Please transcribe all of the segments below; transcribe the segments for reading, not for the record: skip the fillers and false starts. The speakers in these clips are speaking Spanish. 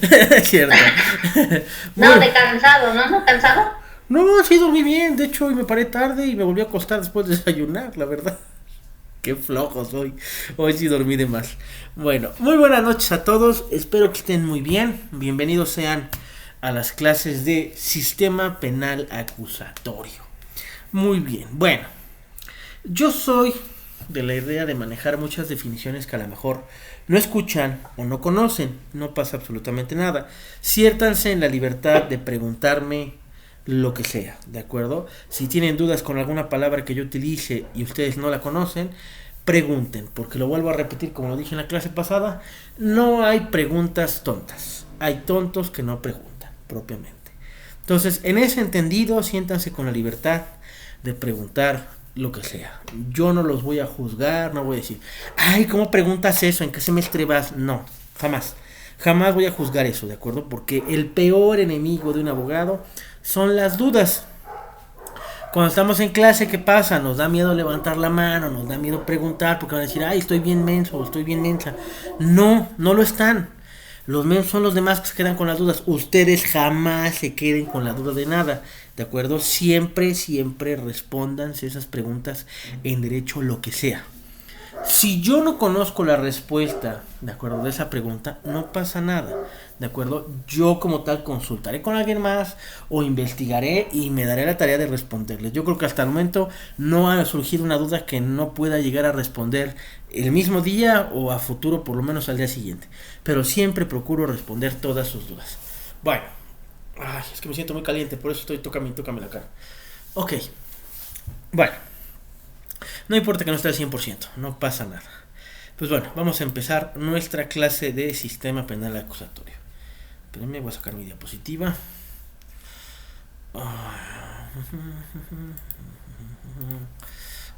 Es cierto. No, Muy- de cansado, ¿no? ¿No cansado? No, sí dormí bien. De hecho, hoy me paré tarde y me volví a acostar después de desayunar, la verdad. Qué flojo soy. Hoy sí dormí de más. Bueno, muy buenas noches a todos. Espero que estén muy bien. Bienvenidos sean a las clases de Sistema Penal Acusatorio. Muy bien. Bueno, yo soy de la idea de manejar muchas definiciones que a lo mejor no escuchan o no conocen. No pasa absolutamente nada. Siértanse en la libertad de preguntarme lo que sea, ¿de acuerdo? Si tienen dudas con alguna palabra que yo utilice y ustedes no la conocen, pregunten, porque lo vuelvo a repetir como lo dije en la clase pasada, no hay preguntas tontas, hay tontos que no preguntan, propiamente. Entonces, en ese entendido, siéntanse con la libertad de preguntar lo que sea. Yo no los voy a juzgar, no voy a decir, ay, ¿cómo preguntas eso? ¿En qué semestre vas? No, jamás. Jamás voy a juzgar eso, ¿de acuerdo? Porque el peor enemigo de un abogado son las dudas. Cuando estamos en clase, ¿qué pasa? Nos da miedo levantar la mano, nos da miedo preguntar, porque van a decir, ay, estoy bien menso o estoy bien mensa. No, no lo están. Los mensos son los demás que se quedan con las dudas. Ustedes jamás se queden con la duda de nada. ¿De acuerdo? Siempre, siempre respóndanse esas preguntas en derecho lo que sea. Si yo no conozco la respuesta, de acuerdo, de esa pregunta, no pasa nada, de acuerdo. Yo como tal consultaré con alguien más o investigaré y me daré la tarea de responderles. Yo creo que hasta el momento no ha surgido una duda que no pueda llegar a responder el mismo día o a futuro, por lo menos al día siguiente. Pero siempre procuro responder todas sus dudas. Bueno, ay, es que me siento muy caliente, por eso estoy, tócame la cara. Ok, bueno. No importa que no esté al 100%, no pasa nada. Pues bueno, vamos a empezar nuestra clase de sistema penal acusatorio. Espérenme, voy a sacar mi diapositiva.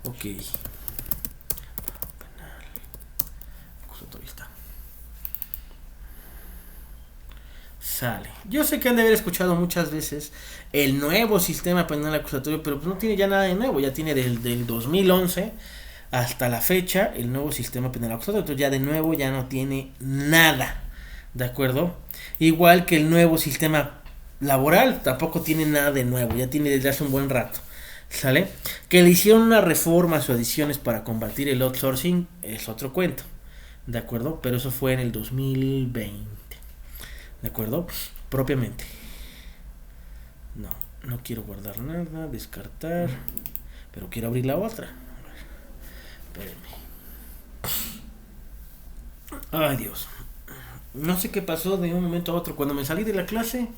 Ok. Penal acusatorio está. Sale. Yo sé que han de haber escuchado muchas veces el nuevo sistema penal acusatorio, pero pues no tiene ya nada de nuevo, ya tiene del 2011 hasta la fecha el nuevo sistema penal acusatorio, entonces ya de nuevo ya no tiene nada, ¿de acuerdo? Igual que el nuevo sistema laboral tampoco tiene nada de nuevo, ya tiene desde hace un buen rato, ¿sale? Que le hicieron unas reformas o adiciones para combatir el outsourcing es otro cuento, ¿de acuerdo? Pero eso fue en el 2020. ¿De acuerdo? Propiamente. No, no quiero guardar nada, descartar. Pero quiero abrir la otra. Espérenme. Ay, Dios. No sé qué pasó de un momento a otro. Cuando me salí de la clase,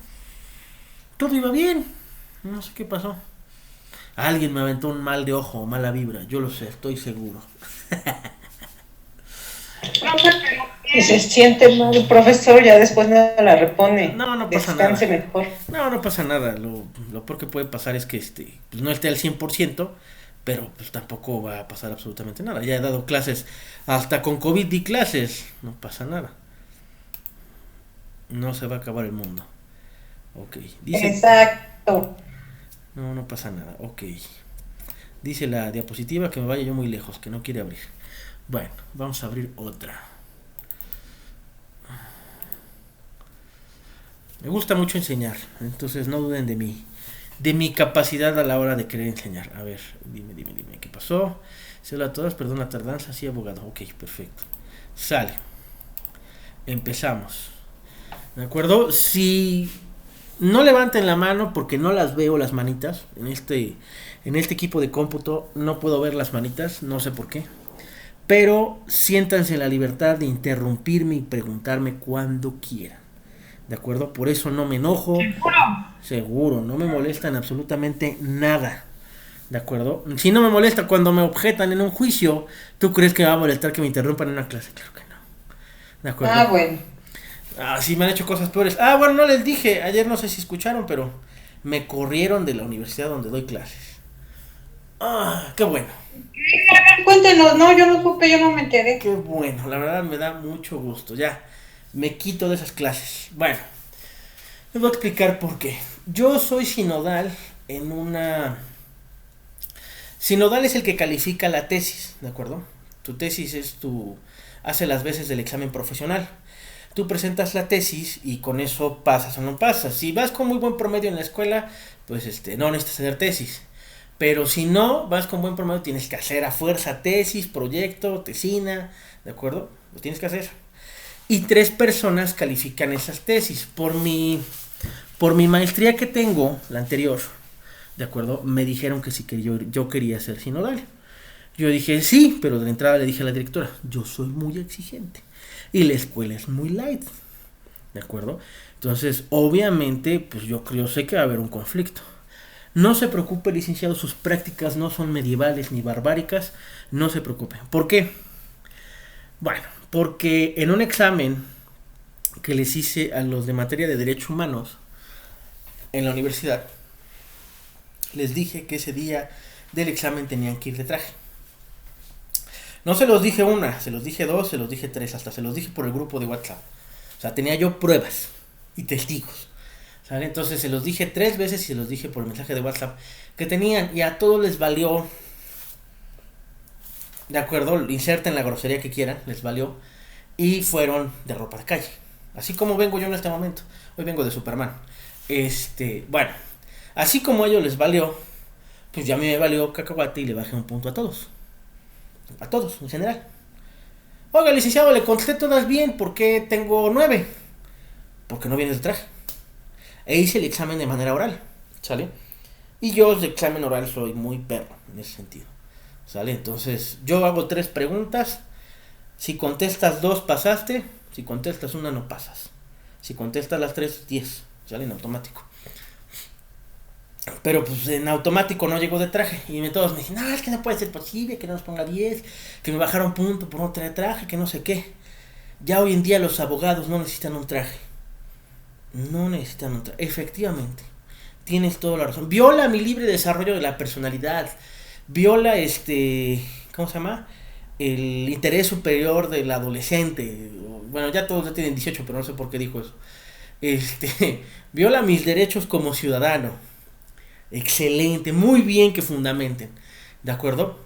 todo iba bien. No sé qué pasó. Alguien me aventó un mal de ojo o mala vibra. Yo lo sé, estoy seguro. Si se siente mal el profesor, ya después no la repone. No, no pasa nada. Descanse mejor. No, no pasa nada. Lo peor que puede pasar es que pues no esté al 100%, pero pues tampoco va a pasar absolutamente nada. Ya he dado clases, hasta con COVID di clases, no pasa nada. No se va a acabar el mundo. Ok, dice... Exacto. No, no pasa nada, ok. Dice la diapositiva que me vaya yo muy lejos, que no quiere abrir. Bueno, vamos a abrir otra. Me gusta mucho enseñar, entonces no duden de mi capacidad a la hora de querer enseñar. A ver, dime, ¿qué pasó? Hola a todas, perdón la tardanza, sí, abogado. Ok, perfecto. Sale. Empezamos. ¿De acuerdo? Si no levanten la mano porque no las veo las manitas. En este equipo de cómputo no puedo ver las manitas, no sé por qué. Pero siéntanse en la libertad de interrumpirme y preguntarme cuando quieran. ¿De acuerdo? Por eso no me enojo. Seguro, no me molestan absolutamente nada. ¿De acuerdo? Si no me molesta cuando me objetan en un juicio, ¿tú crees que me va a molestar que me interrumpan en una clase? Claro que no. ¿De acuerdo? Ah, bueno. Sí, me han hecho cosas peores. Bueno, no les dije. Ayer no sé si escucharon, pero me corrieron de la universidad donde doy clases. Qué bueno. Cuéntenos, no, yo no supe, yo no me enteré. Qué bueno, la verdad me da mucho gusto. Ya, me quito de esas clases. Bueno, les voy a explicar por qué. Yo soy sinodal en una... Sinodal es el que califica la tesis, ¿de acuerdo? Tu tesis es hace las veces del examen profesional. tú presentas la tesis y con eso pasas o no pasas. Si vas con muy buen promedio en la escuela, pues no necesitas hacer tesis. Pero si no vas con buen promedio, tienes que hacer a fuerza tesis, proyecto, tesina, ¿de acuerdo? Lo tienes que hacer. Y 3 personas califican esas tesis. Por mi maestría que tengo, la anterior, ¿de acuerdo? Me dijeron que sí, que yo quería ser sinodal. Yo dije sí, pero de la entrada le dije a la directora, yo soy muy exigente y la escuela es muy light, ¿de acuerdo? Entonces, obviamente, pues yo sé que va a haber un conflicto. No se preocupe, licenciado, sus prácticas no son medievales ni barbáricas, no se preocupe. ¿Por qué? Bueno, porque en un examen que les hice a los de materia de derechos humanos en la universidad, les dije que ese día del examen tenían que ir de traje. No se los dije una, se los dije 2, se los dije 3, hasta se los dije por el grupo de WhatsApp. O sea, tenía yo pruebas y testigos. ¿Sale? Entonces se los dije 3 veces y se los dije por el mensaje de WhatsApp que tenían, y a todos les valió. De acuerdo, inserten la grosería que quieran, les valió. Y fueron de ropa de calle. Así como vengo yo en este momento. Hoy vengo de Superman. Bueno, así como a ellos les valió, pues ya a mí me valió cacahuate y le bajé un punto a todos. A todos, en general. Oiga, licenciado, le contesté todas bien, ¿por qué tengo 9? Porque no vienes de traje. E hice el examen de manera oral, ¿sale? Y yo de examen oral soy muy perro en ese sentido, ¿sale? Entonces yo hago 3 preguntas. Si contestas 2, pasaste. Si contestas una, no pasas. Si contestas las 3, 10, ¿sale? En automático. Pero pues en automático no llegó de traje. Y todos me dicen, no, es que no puede ser posible que no nos ponga 10, que me bajaron punto por no tener traje, que no sé qué. Ya hoy en día los abogados no necesitan un traje. No necesitan un traje. Efectivamente, tienes toda la razón. Viola mi libre desarrollo de la personalidad. Viola ¿cómo se llama? El interés superior del adolescente. Bueno, ya todos ya tienen 18, pero no sé por qué dijo eso. Viola mis derechos como ciudadano. Excelente, muy bien que fundamenten, ¿de acuerdo?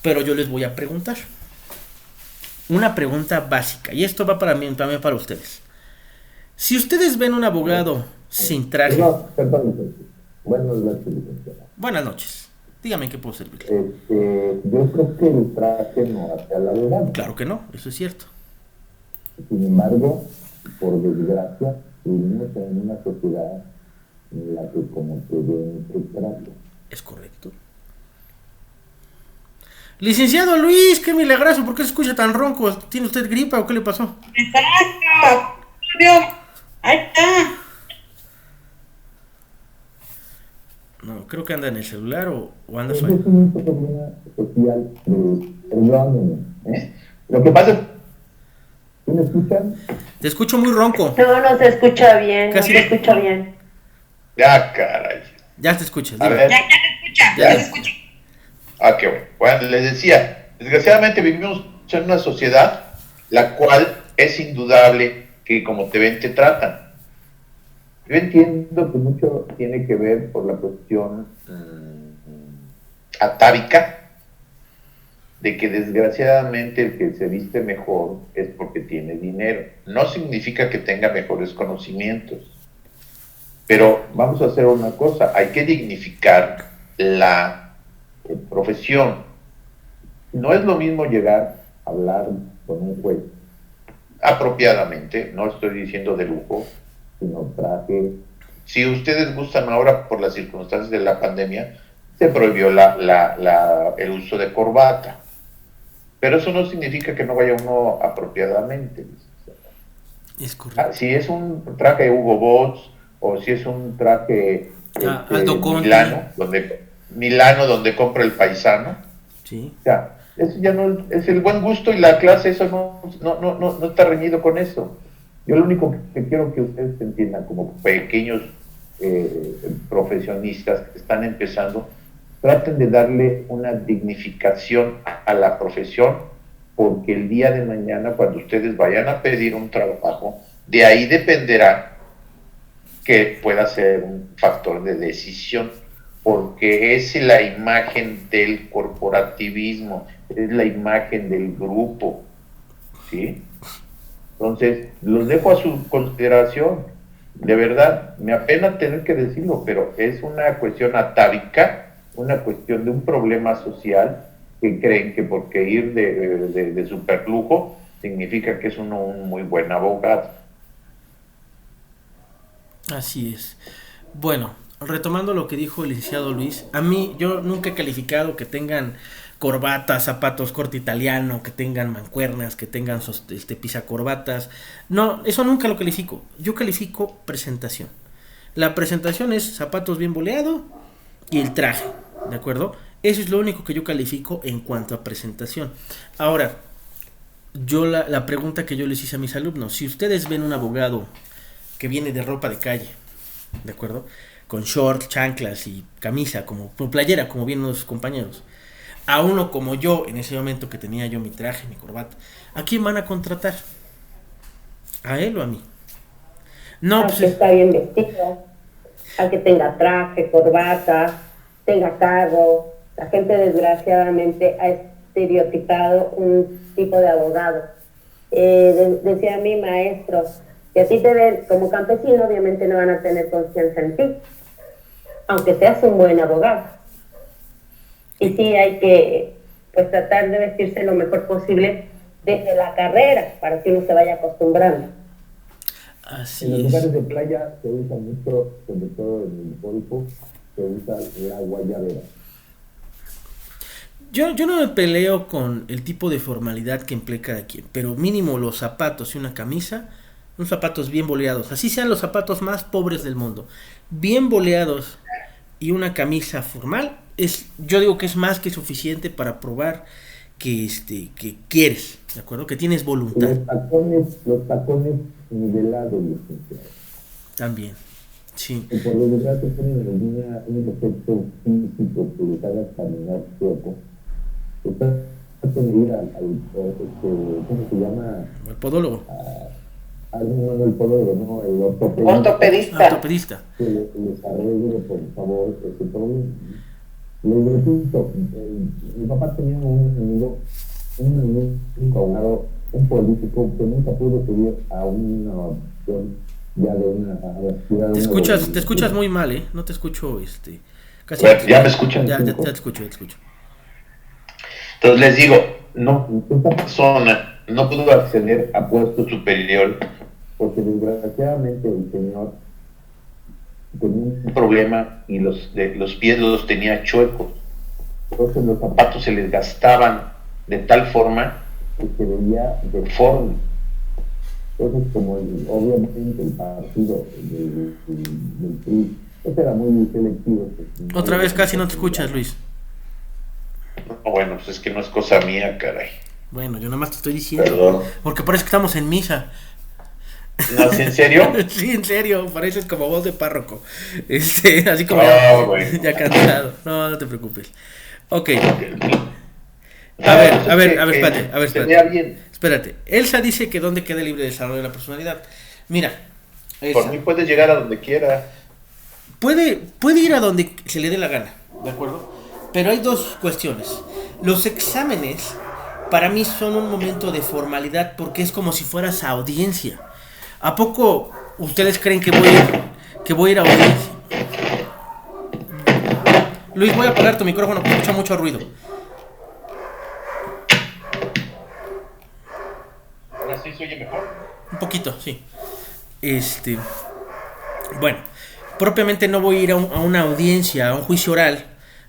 Pero yo les voy a preguntar una pregunta básica, y esto va para mí, también para ustedes. Si ustedes ven un abogado sin traje... Perdón. Buenas noches, licenciada. Buenas noches, dígame en qué puedo servirle. Yo creo que el traje no hace a la verdad. Claro que no, eso es cierto. Sin embargo, por desgracia, vivimos en una sociedad en la que como que ven el traje. Es correcto. Licenciado Luis, qué milagroso, ¿por qué se escucha tan ronco? ¿Tiene usted gripa o qué le pasó? Exacto. Dios. Ahí está. No, creo que anda en el celular o anda Ese suave. es un problema social perdónenme. Lo que pasa es, ¿sí me escuchan? Te escucho muy ronco. No se escucha bien, Casi. no se escucha bien. Ya, caray. Ya te escuchas. A dime. ver. Ya se escucha, Ya. ya se escucha. Ah, qué bueno. Bueno, les decía, desgraciadamente vivimos en una sociedad la cual es indudable que como te ven, te tratan. Yo entiendo que mucho tiene que ver por la cuestión Atávica, de que desgraciadamente el que se viste mejor es porque tiene dinero. No significa que tenga mejores conocimientos. Pero vamos a hacer una cosa, hay que dignificar la profesión. No es lo mismo llegar a hablar con un juez apropiadamente, no estoy diciendo de lujo, sino traje. Si ustedes gustan ahora por las circunstancias de la pandemia, se prohibió el uso de corbata. Pero eso no significa que no vaya uno apropiadamente. Es correcto. Si es un traje Hugo Boss o si es un traje Aldo Conti. Milano donde compra el paisano, Sí. o sea, eso ya no es el buen gusto y la clase, eso no está reñido con eso. Yo lo único que quiero que ustedes entiendan como pequeños profesionistas que están empezando, traten de darle una dignificación a la profesión, porque el día de mañana cuando ustedes vayan a pedir un trabajo, de ahí dependerá que pueda ser un factor de decisión, porque es la imagen del corporativismo, es la imagen del grupo, ¿sí? Entonces, los dejo a su consideración. De verdad, me apena tener que decirlo, pero es una cuestión atávica, una cuestión de un problema social que creen que porque ir de superlujo significa que es uno un muy buen abogado. Así es. Bueno, retomando lo que dijo el licenciado Luis, a mí yo nunca he calificado que tengan corbatas, zapatos corte italiano, que tengan mancuernas, que tengan pisacorbatas. No, eso nunca lo califico. Yo califico presentación. La presentación es zapatos bien boleado y el traje, ¿de acuerdo? Eso es lo único que yo califico en cuanto a presentación. Ahora, yo la pregunta que yo les hice a mis alumnos, si ustedes ven un abogado que viene de ropa de calle, ¿de acuerdo? Con short, chanclas y camisa, como playera, como vienen los compañeros, a uno como yo, en ese momento que tenía yo mi traje, mi corbata, ¿a quién van a contratar? ¿A él o a mí? No, Al pues que está bien vestido, al que tenga traje, corbata, tenga carro. La gente desgraciadamente ha estereotipado un tipo de abogado. Decía mi maestro, si a ti te ven como campesino, obviamente no van a tener confianza en ti, aunque seas un buen abogado. Y sí hay que pues tratar de vestirse lo mejor posible desde la carrera, para que uno se vaya acostumbrando. así En los es. lugares de playa se usa mucho, sobre todo en el Golfo, se usa la guayabera. Yo no me peleo con el tipo de formalidad que emplea cada quien, pero mínimo los zapatos y una camisa, unos zapatos bien boleados, así sean los zapatos más pobres del mundo, bien boleados y una camisa formal, yo digo que es más que suficiente para probar que quieres, ¿de acuerdo? Que tienes Y voluntad los tacones nivelados, licenciado. también. Sí. Que por lo general te ponen un efecto físico que les haga caminar poco. Usted puede ir ¿cómo se llama? El podólogo, No, el podólogo, no, el ortopedista. Ortopedista. ortopedista. Que les arregle, por favor, ese problema. Les repito, mi papá tenía un abogado, un político que nunca pudo subir a una opción ya de una... Te escuchas muy mal, no te escucho, casi. Bueno, ¿ya me escuchan? Ya te escucho. Entonces les digo, no, esta persona no pudo acceder a puesto superior Porque desgraciadamente el señor tenía un problema y los pies los tenía chuecos. Entonces los zapatos se les gastaban de tal forma que se veía deforme. Entonces, como obviamente el partido del PRI, este era muy selectivo. Pues, Otra vez casi no te escuchas, Luis. No, bueno, pues es que no es cosa mía, caray. Bueno, yo nada más te estoy diciendo. Perdón. Porque parece que estamos en misa. ¿No, ¿en serio? Sí, en serio, pareces como voz de párroco. Así como bueno. ya cansado. No te preocupes. Ok. A ver, espérate. Bien. Espérate. Elsa dice que dónde queda el libre desarrollo de la personalidad. Mira, Elsa, Por mí puedes llegar a donde quiera. puede ir a donde se le dé la gana, ¿de acuerdo? Pero hay dos cuestiones. Los exámenes para mí son un momento de formalidad porque es como si fueras a audiencia. ¿A poco ustedes creen que voy a ir a audiencia? Luis, voy a apagar tu micrófono porque escucha mucho ruido. ¿Ahora sí se oye mejor? Un poquito, sí. Bueno, propiamente no voy a ir a una audiencia, a un juicio oral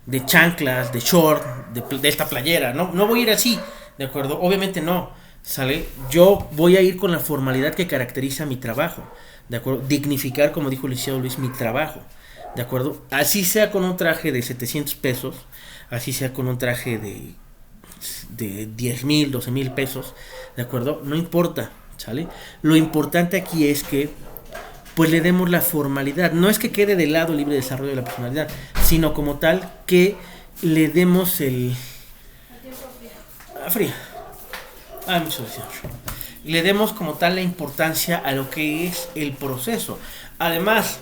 de chanclas, de short, de esta playera. No voy a ir así, ¿de acuerdo? Obviamente no, ¿sale? Yo voy a ir con la formalidad que caracteriza mi trabajo, ¿de acuerdo? Dignificar, como dijo el licenciado Luis, mi trabajo, ¿de acuerdo? Así sea con un traje de 700 pesos, así sea con un traje de 10,000, 12,000 pesos, ¿de acuerdo? No importa, ¿sale? Lo importante aquí es que pues le demos la formalidad. No es que quede de lado el libre desarrollo de la personalidad, sino como tal que le demos fría. Muchas gracias. Le demos como tal la importancia a lo que es el proceso. Además,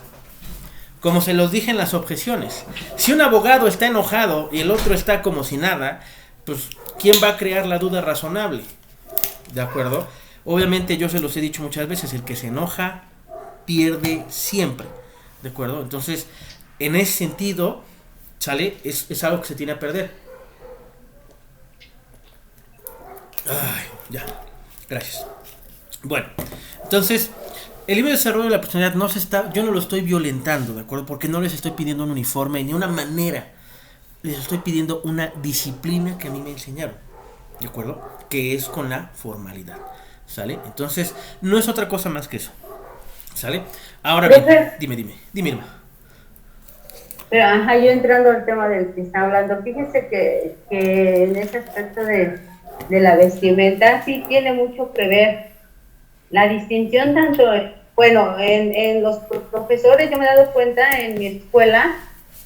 como se los dije en las objeciones, si un abogado está enojado y el otro está como si nada, pues ¿quién va a crear la duda razonable? ¿De acuerdo? Obviamente yo se los he dicho muchas veces, el que se enoja pierde siempre, ¿de acuerdo? Entonces, en ese sentido, ¿sale? Es algo que se tiene a perder. Ay, ya, gracias. Bueno, entonces, el libre desarrollo de la personalidad yo no lo estoy violentando, ¿de acuerdo? Porque no les estoy pidiendo un uniforme ni una manera. Les estoy pidiendo una disciplina que a mí me enseñaron, ¿de acuerdo? Que es con la formalidad, ¿sale? Entonces, no es otra cosa más que eso, ¿sale? Ahora bien, dime, Irma. Pero, ajá, yo entrando al tema del que está hablando, fíjese que en ese aspecto de la vestimenta sí tiene mucho que ver la distinción tanto, bueno, en los profesores yo me he dado cuenta en mi escuela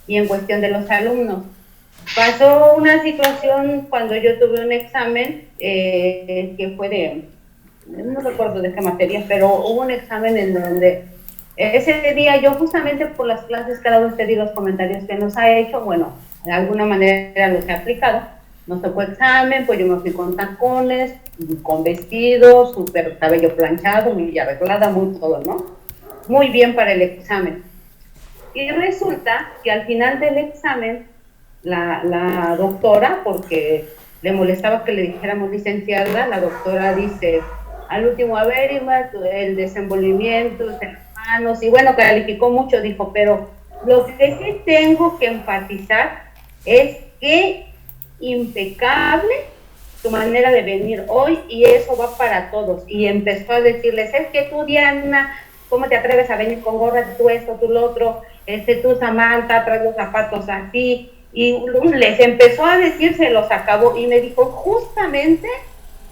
y en cuestión de los alumnos. Pasó una situación cuando yo tuve un examen que fue no recuerdo de qué materia, pero hubo un examen en donde ese día yo justamente por las clases cada vez te di los comentarios que nos ha hecho, bueno, de alguna manera los he aplicado. Nos tocó examen, pues yo me fui con tacones, con vestido, súper cabello planchado, muy arreglada, muy todo, ¿no? Muy bien para el examen. Y resulta que al final del examen, la doctora, porque le molestaba que le dijéramos licenciada, la doctora dice, al último, a ver, Irma, el desenvolvimiento de las manos, y bueno, calificó mucho, dijo, pero lo que sí tengo que enfatizar es que impecable tu manera de venir hoy y eso va para todos. Y empezó a decirles, es que tú, Diana, ¿cómo te atreves a venir con gorra, tú esto, tú lo otro, tú, Samantha, traes los zapatos así? Y les empezó a decir, se los acabó y me dijo, justamente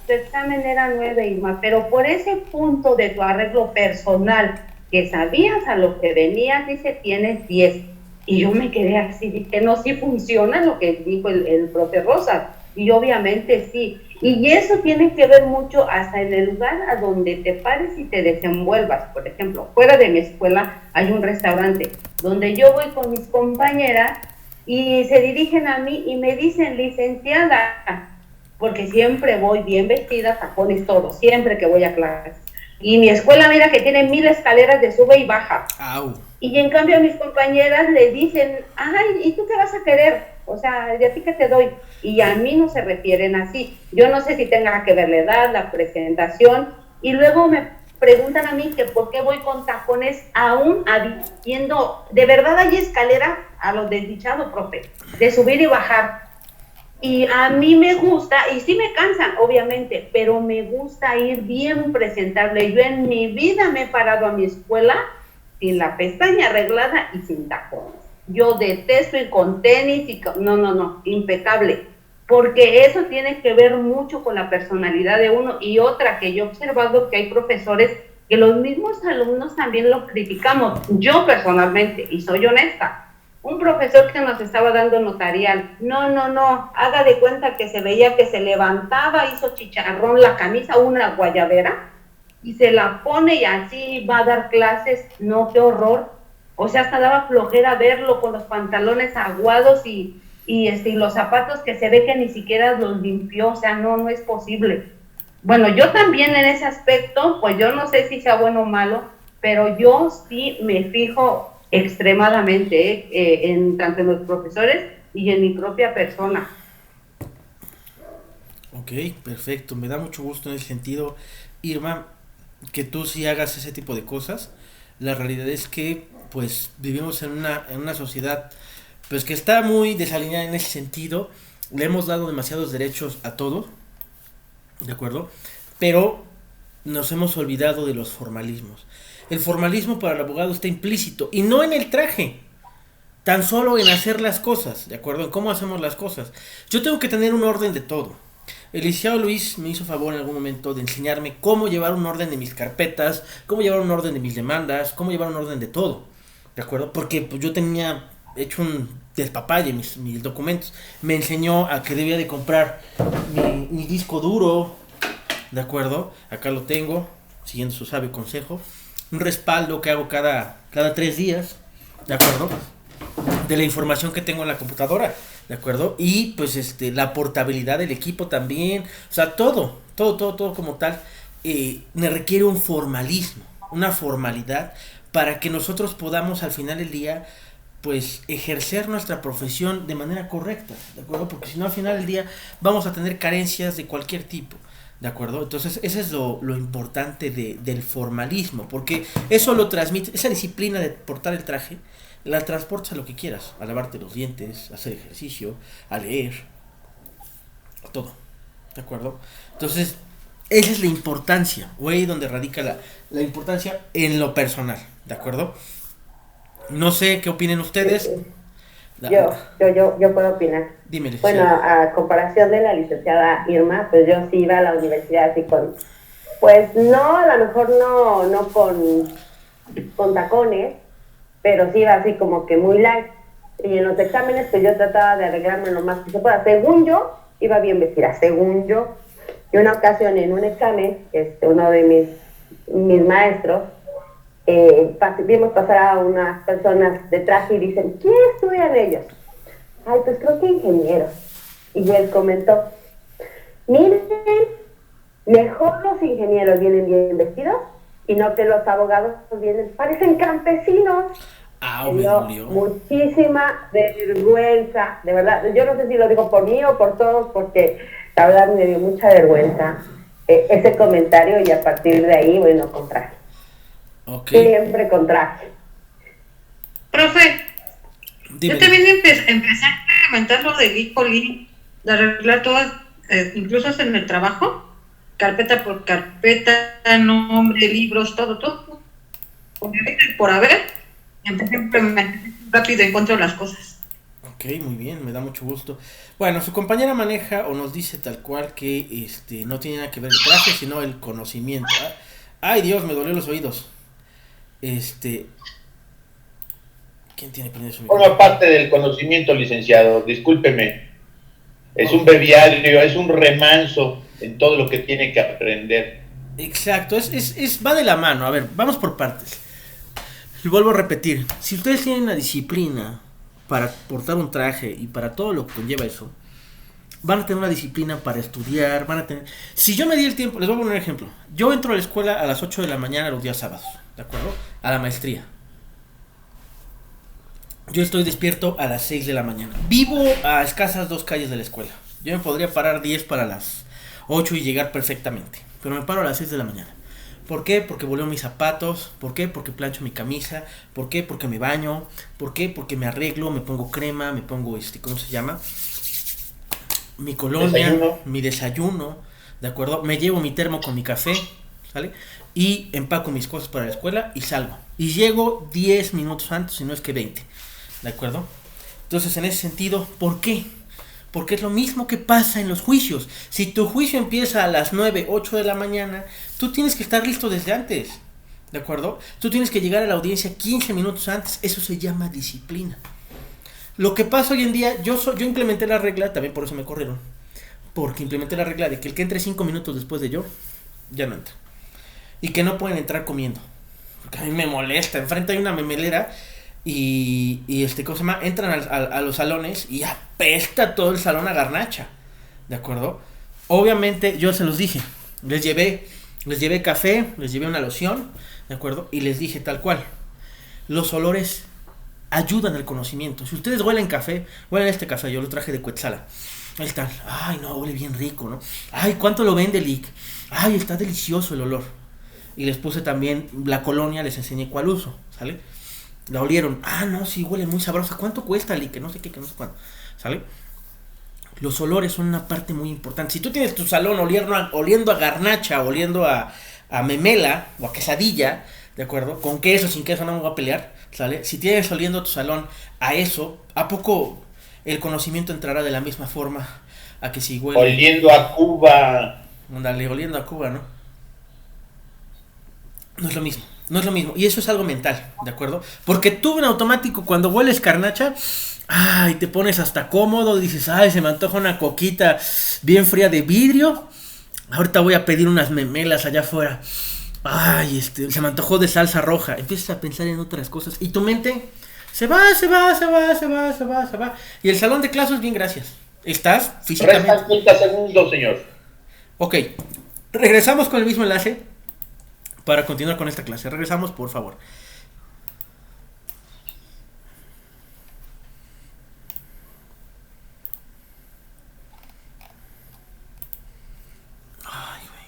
tu examen era 9, Irma, pero por ese punto de tu arreglo personal que sabías a lo que venías, dice, tienes 10. Y yo me quedé así, dije, no, sí funciona lo que dijo el profe Rosas. Y obviamente sí. Y eso tiene que ver mucho hasta en el lugar a donde te pares y te desenvuelvas. Por ejemplo, fuera de mi escuela hay un restaurante donde yo voy con mis compañeras y se dirigen a mí y me dicen, licenciada, porque siempre voy bien vestida, tacones, todo, siempre que voy a clases. Y mi escuela, mira que tiene 1000 escaleras de sube y baja. Au. Y en cambio a mis compañeras le dicen, ay, ¿y tú qué vas a querer? O sea, ¿de a ti qué te doy? Y a mí no se refieren así. Yo no sé si tenga que ver la edad, la presentación. Y luego me preguntan a mí que por qué voy con tacones aún habiendo, de verdad hay escalera a lo desdichado, profe, de subir y bajar. Y a mí me gusta, y sí me cansan, obviamente, pero me gusta ir bien presentable. Yo en mi vida me he parado a mi escuela sin la pestaña arreglada y sin tacones. Yo detesto ir con tenis y no, impecable. Porque eso tiene que ver mucho con la personalidad de uno. Y otra que yo he observado que hay profesores que los mismos alumnos también lo criticamos. Yo personalmente, y soy honesta, un profesor que nos estaba dando notarial, no, haga de cuenta que se veía que se levantaba, hizo chicharrón la camisa, una guayabera, y se la pone y así va a dar clases. No, qué horror. O sea, hasta daba flojera verlo con los pantalones aguados y los zapatos que se ve que ni siquiera los limpió. O sea, no es posible. Bueno, yo también en ese aspecto, pues yo no sé si sea bueno o malo, pero yo sí me fijo extremadamente tanto en los profesores y en mi propia persona. Ok, perfecto, me da mucho gusto en ese sentido, Irma, que tú sí hagas ese tipo de cosas. La realidad es que pues vivimos en una sociedad pues que está muy desalineada en ese sentido. Le hemos dado demasiados derechos a todos, ¿de acuerdo? Pero nos hemos olvidado de los formalismos. El formalismo para el abogado está implícito, y no en el traje, tan solo en hacer las cosas, ¿de acuerdo? En cómo hacemos las cosas. Yo tengo que tener un orden de todo. El licenciado Luis me hizo favor en algún momento de enseñarme cómo llevar un orden de mis carpetas, cómo llevar un orden de mis demandas, cómo llevar un orden de todo, ¿de acuerdo? Porque pues, yo tenía hecho un despapalle mis documentos. Me enseñó a que debía de comprar mi disco duro, ¿de acuerdo? Acá lo tengo, siguiendo su sabio consejo. Un respaldo que hago cada 3 días, ¿de acuerdo? De la información que tengo en la computadora, ¿de acuerdo? Y pues la portabilidad del equipo también, o sea, todo como tal. requiere un formalismo, una formalidad para que nosotros podamos al final del día pues ejercer nuestra profesión de manera correcta, ¿de acuerdo? Porque si no al final del día vamos a tener carencias de cualquier tipo, ¿de acuerdo? Entonces ese es lo importante del formalismo, porque eso lo transmite, esa disciplina de portar el traje, la transportas a lo que quieras, a lavarte los dientes, a hacer ejercicio, a leer, a todo, ¿de acuerdo? Entonces esa es la importancia, o ahí donde radica la importancia en lo personal, ¿de acuerdo? No sé qué opinen ustedes. Yo puedo opinar. Dime, bueno, a comparación de la licenciada Irma, pues yo sí iba a la universidad así con, pues no, a lo mejor no con tacones, pero sí iba así como que muy light. Y en los exámenes pues yo trataba de arreglarme lo más que se pueda. Según yo, iba bien vestida, según yo. Y una ocasión en un examen, uno de mis maestros, vimos pasar a unas personas de traje y dicen, ¿qué estudian ellos? Ay, pues creo que ingenieros. Y él comentó, miren, mejor los ingenieros vienen bien vestidos y no que los abogados parecen campesinos. Me dolió. Muchísima vergüenza, de verdad. Yo no sé si lo digo por mí o por todos, porque la verdad me dio mucha vergüenza ese comentario y a partir de ahí, bueno, con traje. Okay. Siempre con traje. Profe, Dime. Yo también empecé a implementar lo de Gitpoli, de arreglar todas, incluso en el trabajo, carpeta por carpeta, nombre, libros, todo. Por haber, empecé a implementar rápido, encuentro las cosas. Ok, muy bien, me da mucho gusto. Bueno, su compañera maneja o nos dice tal cual que no tiene nada que ver el traje, sino el conocimiento. Ay, Dios, me dolió los oídos. ¿Quién tiene prendido su micrófono? Forma parte del conocimiento, licenciado, discúlpeme. Es un breviario, es un remanso en todo lo que tiene que aprender. Exacto, va de la mano. A ver, vamos por partes. Y vuelvo a repetir, si ustedes tienen la disciplina para portar un traje y para todo lo que conlleva eso, van a tener una disciplina para estudiar, van a tener... Si yo me di el tiempo, les voy a poner un ejemplo. Yo entro a la escuela a las 8 de la mañana los días sábados, ¿de acuerdo? A la maestría. Yo estoy despierto a las 6 de la mañana. Vivo a escasas 2 calles de la escuela. Yo me podría parar 10 para las 8 y llegar perfectamente. Pero me paro a las 6 de la mañana. ¿Por qué? Porque voleo mis zapatos. ¿Por qué? Porque plancho mi camisa. ¿Por qué? Porque me baño. ¿Por qué? Porque me arreglo, me pongo crema, me pongo ¿cómo se llama? Mi colonia, mi desayuno, ¿de acuerdo? Me llevo mi termo con mi café, ¿sale? Y empaco mis cosas para la escuela y salgo. Y llego 10 minutos antes, si no es que 20, ¿de acuerdo? Entonces, en ese sentido, ¿por qué? Porque es lo mismo que pasa en los juicios. Si tu juicio empieza a las 9, 8 de la mañana, tú tienes que estar listo desde antes, ¿de acuerdo? Tú tienes que llegar a la audiencia 15 minutos antes. Eso se llama disciplina. Lo que pasa hoy en día, yo implementé la regla, también por eso me corrieron, porque implementé la regla de que el que entre 5 minutos después de yo, ya no entra. Y que no pueden entrar comiendo, porque a mí me molesta. Enfrente hay una memelera y ¿cómo se llama? Entran a los salones y apesta todo el salón a garnacha, ¿de acuerdo? Obviamente yo se los dije, les llevé café, les llevé una loción, ¿de acuerdo? Y les dije tal cual, los olores ayudan al conocimiento. Si ustedes huelen café, huelen este café, yo lo traje de Cuetzala. Ahí está. Ay, no, huele bien rico, ¿no? Ay, ¿cuánto lo vende, Lick? Ay, está delicioso el olor. Y les puse también la colonia, les enseñé cuál uso, ¿sale? La olieron. Ah, no, sí, huele muy sabrosa. ¿Cuánto cuesta, Lick? Que no sé qué, que no sé cuánto, ¿sale? Los olores son una parte muy importante. Si tú tienes tu salón oliendo a garnacha, oliendo a memela o a quesadilla, ¿de acuerdo? Con queso, sin queso no me voy a pelear, ¿sale? Si tienes oliendo tu salón a eso, ¿a poco el conocimiento entrará de la misma forma a que si huele? Oliendo a Cuba. Ándale, oliendo a Cuba, ¿no? No es lo mismo, no es lo mismo. Y eso es algo mental, ¿de acuerdo? Porque tú en automático cuando hueles garnacha, ay, te pones hasta cómodo, dices, ay, se me antoja una coquita bien fría de vidrio. Ahorita voy a pedir unas memelas allá afuera. Ay, se me antojó de salsa roja. Empiezas a pensar en otras cosas y tu mente se va. Y el salón de clases, bien, gracias. Estás físicamente. Restan 30 segundos, señor. Ok. Regresamos con el mismo enlace para continuar con esta clase. Regresamos, por favor. Ay, güey.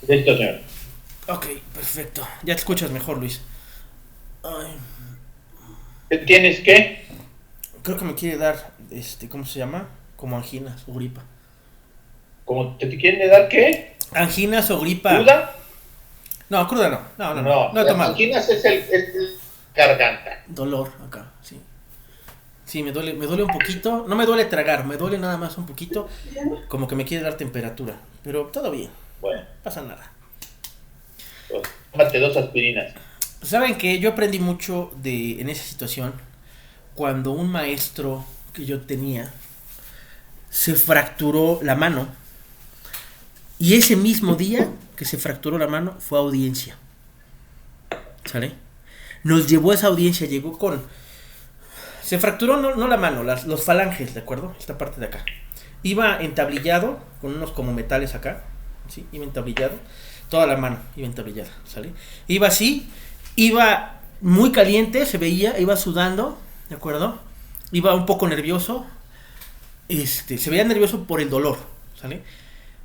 Listo, señor. Ok, perfecto. Ya te escuchas mejor, Luis. Ay, ¿Qué tienes que? creo que me quiere dar, ¿cómo se llama? Como anginas o gripa. ¿Cómo te quieren dar qué? Anginas o gripa. ¿Cruda? No, cruda no. No he las tomado. anginas es el garganta. Dolor acá, sí. Sí, me duele un poquito. No me duele tragar, me duele nada más un poquito. Como que me quiere dar temperatura. Pero todo bien, Bueno, no pasa nada. pues, tómate 2 aspirinas. Saben que yo aprendí mucho en esa situación cuando un maestro que yo tenía se fracturó la mano. Y ese mismo día que se fracturó la mano fue a audiencia. ¿Sale? Nos llevó a esa audiencia, llegó con... Se fracturó no la mano, los falanges, ¿de acuerdo? Esta parte de acá. Iba entablillado, con unos como metales acá. ¿Sí? Iba entablillado. Toda la mano iba entablillada, ¿sale? Iba así, iba muy caliente, se veía, iba sudando, ¿de acuerdo? Iba un poco nervioso. Se veía nervioso por el dolor, ¿sale?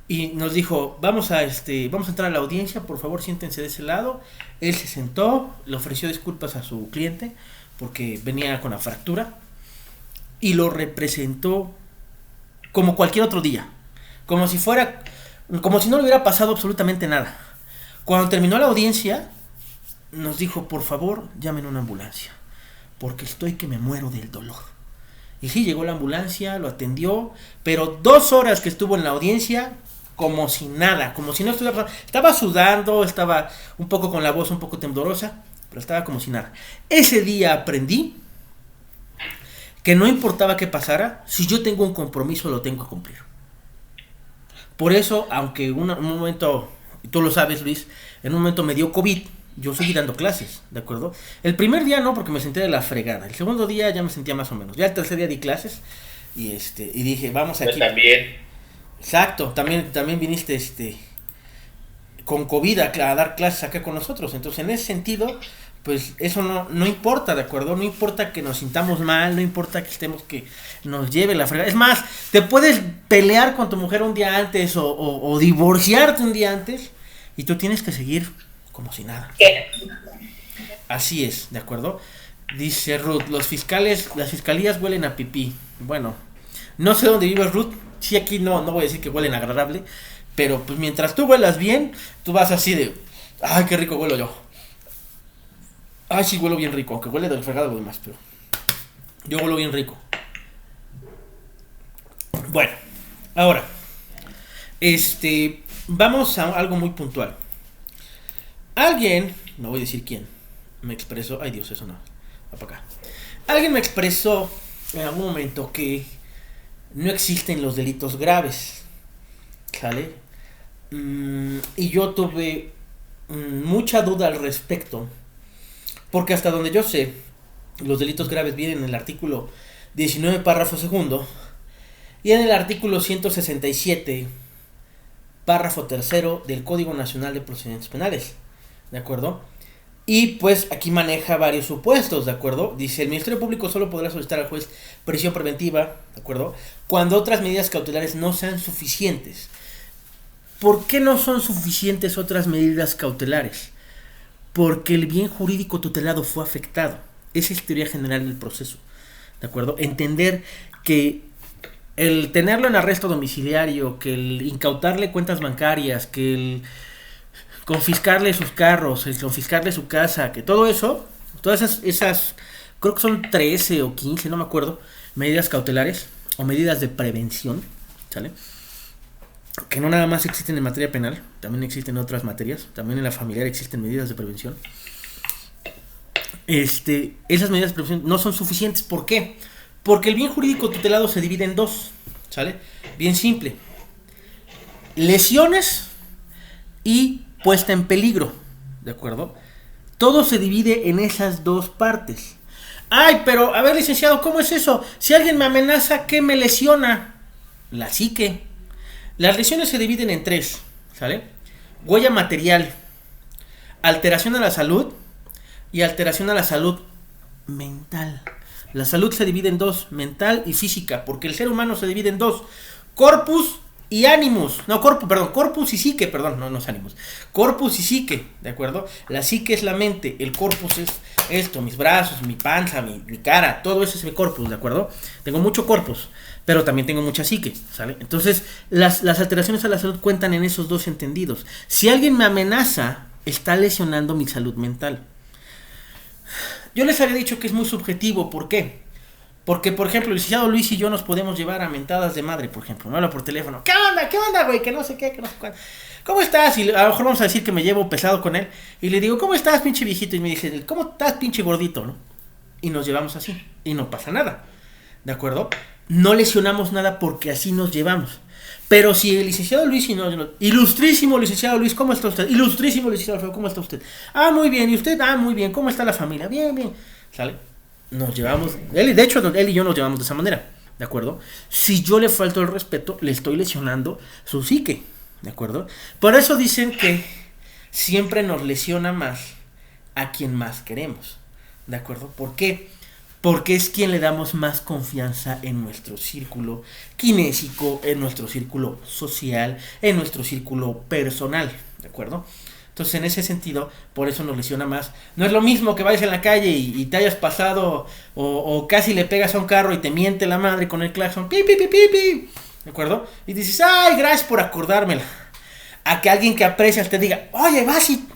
Y nos dijo, vamos a entrar a la audiencia, por favor siéntense de ese lado. Él se sentó, le ofreció disculpas a su cliente porque venía con la fractura y lo representó como cualquier otro día, como si no le hubiera pasado absolutamente nada. Cuando terminó la audiencia nos dijo, por favor llamen una ambulancia porque estoy que me muero del dolor. Y sí, llegó la ambulancia, lo atendió, pero 2 horas que estuvo en la audiencia como si nada, como si no estuviera pasando. Estaba sudando, estaba un poco con la voz un poco temblorosa, pero estaba como si nada. Ese día aprendí que no importaba qué pasara, si yo tengo un compromiso lo tengo que cumplir. Por eso, aunque un momento, tú lo sabes, Luis, en un momento me dio COVID, yo seguí dando clases, ¿de acuerdo? El primer día no, porque me sentía de la fregada. El segundo día ya me sentía más o menos. Ya el tercer día di clases y dije, vamos aquí. Yo también. Exacto, también viniste con COVID a dar clases acá con nosotros. Entonces, en ese sentido, pues eso no importa, ¿de acuerdo? No importa que nos sintamos mal, no importa que nos lleve la fregada. Es más, te puedes pelear con tu mujer un día antes o divorciarte un día antes y tú tienes que seguir como si nada. Así es, ¿de acuerdo? Dice Ruth, las fiscalías huelen a pipí. Bueno, no sé dónde vives, Ruth. Sí, aquí no voy a decir que huelen agradable, pero pues mientras tú huelas bien, tú vas así de, ay, qué rico huelo yo. Ay, sí, huelo bien rico, aunque huele del fregado lo demás, pero yo huelo bien rico. Bueno, ahora, vamos a algo muy puntual. Alguien, no voy a decir quién, me expresó, ay Dios, eso no, va para acá. Alguien me expresó en algún momento que no existen los delitos graves, ¿sale? Y yo tuve mucha duda al respecto, porque hasta donde yo sé, los delitos graves vienen en el artículo 19, párrafo segundo, y en el artículo 167, párrafo tercero del Código Nacional de Procedimientos Penales, ¿de acuerdo? Y pues aquí maneja varios supuestos, ¿de acuerdo? Dice, el Ministerio Público solo podrá solicitar al juez prisión preventiva, ¿de acuerdo? Cuando otras medidas cautelares no sean suficientes. ¿Por qué no son suficientes otras medidas cautelares? Porque el bien jurídico tutelado fue afectado. Esa es la teoría general del proceso, ¿de acuerdo? Entender que el tenerlo en arresto domiciliario, que el incautarle cuentas bancarias, que el confiscarle sus carros, el confiscarle su casa, que todo eso, todas esas, creo que son 13 o 15, no me acuerdo, medidas cautelares o medidas de prevención, ¿sale? Que no nada más existen en materia penal, también existen en otras materias, también en la familiar existen medidas de prevención. esas medidas de prevención no son suficientes. ¿Por qué? Porque el bien jurídico tutelado se divide en dos, ¿sale? Bien simple. Lesiones y puesta en peligro, ¿de acuerdo? Todo se divide en esas dos partes. Ay, pero, a ver, licenciado, ¿cómo es eso? Si alguien me amenaza, ¿qué me lesiona? La psique. Las lesiones se dividen en tres, ¿sale? Huella material, alteración a la salud y alteración a la salud mental. La salud se divide en dos, mental y física, porque el ser humano se divide en dos, corpus y ánimos. No, corpus y psique, no es ánimos. Corpus y psique, ¿de acuerdo? La psique es la mente, el corpus es esto, mis brazos, mi panza, mi cara, todo eso es mi corpus, ¿de acuerdo? Tengo mucho corpus, pero también tengo mucha psique, ¿sale? Entonces, las alteraciones a la salud cuentan en esos dos entendidos. Si alguien me amenaza, está lesionando mi salud mental. Yo les había dicho que es muy subjetivo, ¿por qué? Porque, por ejemplo, el licenciado Luis y yo nos podemos llevar a mentadas de madre, por ejemplo. Me habla por teléfono. ¿Qué onda, güey? Que no sé qué, que no sé cuándo. ¿Cómo estás? Y a lo mejor vamos a decir que me llevo pesado con él. Y le digo, ¿cómo estás, pinche viejito? Y me dice, ¿cómo estás, pinche gordito? ¿No? Y nos llevamos así. Y no pasa nada. ¿De acuerdo? No lesionamos nada porque así nos llevamos. Pero si el licenciado Luis y no, ilustrísimo licenciado Luis, ¿cómo está usted? Ilustrísimo licenciado Alfredo, ¿cómo está usted? Ah, muy bien. ¿Y usted? Ah, muy bien. ¿Cómo está la familia? Bien, bien. ¿Sale? Nos llevamos, de hecho él y yo nos llevamos de esa manera, ¿de acuerdo? Si yo le falto el respeto, le estoy lesionando su psique, ¿de acuerdo? Por eso dicen que siempre nos lesiona más a quien más queremos, ¿de acuerdo? ¿Por qué? Porque es quien le damos más confianza en nuestro círculo kinésico, en nuestro círculo social, en nuestro círculo personal, ¿de acuerdo? Entonces, en ese sentido, por eso nos lesiona más. No es lo mismo que vayas en la calle y te hayas pasado o casi le pegas a un carro y te miente la madre con el claxon, pi, pi, pi, pi, pi, ¿de acuerdo? Y dices, ay, gracias por acordármela. A que alguien que aprecias te diga, oye, vas y...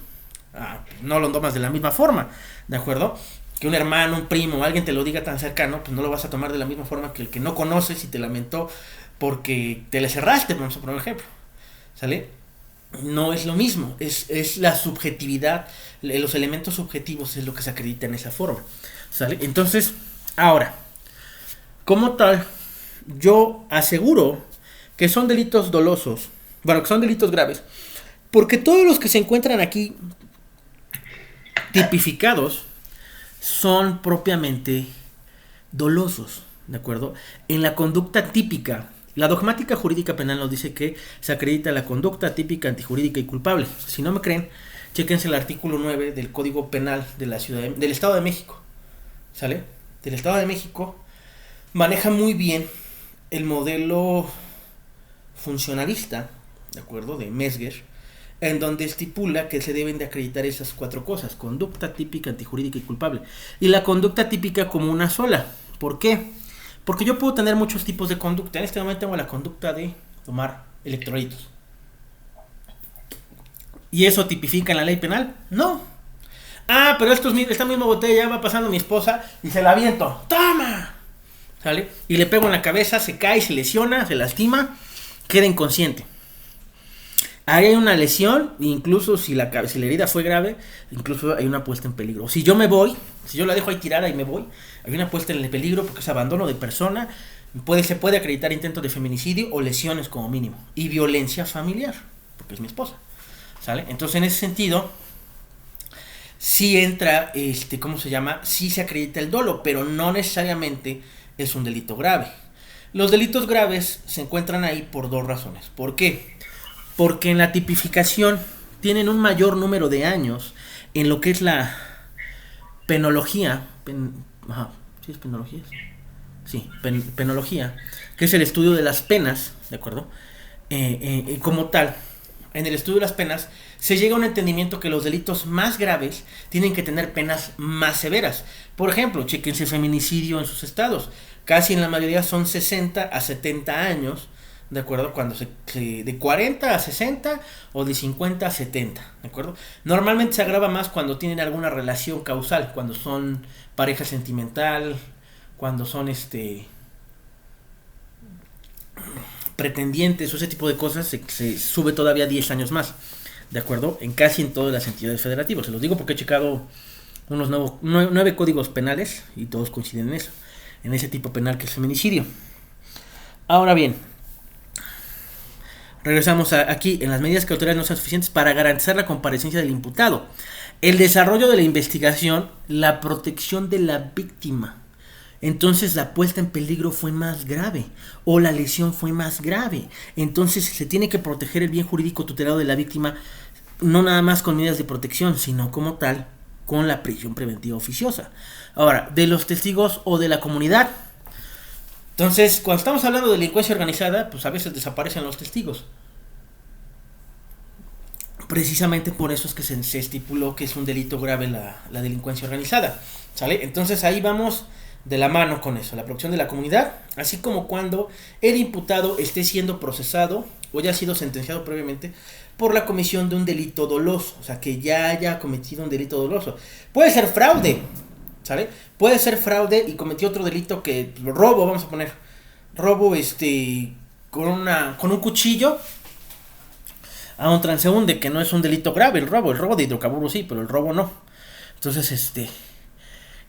no lo tomas de la misma forma, ¿de acuerdo? Que un hermano, un primo, alguien te lo diga tan cercano, pues no lo vas a tomar de la misma forma que el que no conoces y te lamentó porque te le cerraste, vamos a poner un ejemplo, ¿sale? No es lo mismo, es la subjetividad, los elementos subjetivos es lo que se acredita en esa forma, ¿sale? Entonces, ahora, como tal, yo aseguro que son delitos dolosos, bueno, que son delitos graves, porque todos los que se encuentran aquí tipificados son propiamente dolosos, ¿de acuerdo? En la conducta típica, la dogmática jurídica penal nos dice que se acredita la conducta típica, antijurídica y culpable. Si no me creen, chéquense el artículo 9 del Código Penal de la del Estado de México, ¿sale? Del Estado de México maneja muy bien el modelo funcionalista, ¿de acuerdo? De Mesger, en donde estipula que se deben de acreditar esas cuatro cosas: conducta típica, antijurídica y culpable. Y la conducta típica como una sola. ¿Por qué? Porque yo puedo tener muchos tipos de conducta. En este momento tengo la conducta de tomar electrolitos. ¿Y eso tipifica en la ley penal? No. Ah, pero esta misma botella va pasando mi esposa y se la aviento. ¡Toma! ¿Sale? Y le pego en la cabeza, se cae, se lesiona, se lastima, queda inconsciente. Ahí hay una lesión, incluso si la herida fue grave, incluso hay una puesta en peligro. Si yo me voy, si yo la dejo ahí tirada y me voy, hay una puesta en peligro porque es abandono de persona, se puede acreditar intento de feminicidio o lesiones como mínimo. Y violencia familiar, porque es mi esposa, ¿sale? Entonces, en ese sentido, sí entra, ¿cómo se llama? Sí se acredita el dolo, pero no necesariamente es un delito grave. Los delitos graves se encuentran ahí por dos razones. ¿Por qué? Porque en la tipificación tienen un mayor número de años en lo que es la penología. ¿Sí es penología? Sí, penología, que es el estudio de las penas, ¿de acuerdo? Como tal, en el estudio de las penas se llega a un entendimiento que los delitos más graves tienen que tener penas más severas. Por ejemplo, chéquense feminicidio en sus estados. Casi en la mayoría son 60 a 70 años. ¿De acuerdo? Cuando de 40 a 60 o de 50 a 70, ¿de acuerdo? Normalmente se agrava más cuando tienen alguna relación causal, cuando son pareja sentimental, cuando son pretendientes o ese tipo de cosas, se sube todavía 10 años más, ¿de acuerdo? En todas las entidades federativas. Se los digo porque he checado nueve códigos penales y todos coinciden en eso, en ese tipo penal que es feminicidio. Ahora bien, regresamos aquí. En las medidas cautelares no son suficientes para garantizar la comparecencia del imputado, el desarrollo de la investigación, la protección de la víctima. Entonces la puesta en peligro fue más grave o la lesión fue más grave. Entonces se tiene que proteger el bien jurídico tutelado de la víctima, no nada más con medidas de protección, sino como tal con la prisión preventiva oficiosa. Ahora, de los testigos o de la comunidad. Entonces, cuando estamos hablando de delincuencia organizada, pues a veces desaparecen los testigos. Precisamente por eso es que se estipuló que es un delito grave la delincuencia organizada, ¿sale? Entonces ahí vamos de la mano con eso, la protección de la comunidad, así como cuando el imputado esté siendo procesado o ya ha sido sentenciado previamente por la comisión de un delito doloso, o sea, que ya haya cometido un delito doloso. Puede ser fraude, ¿sale? Puede ser fraude y cometió otro delito que robo, vamos a poner, robo con un cuchillo a un transeúnte, que no es un delito grave el robo de hidrocarburos sí, pero el robo no. Entonces,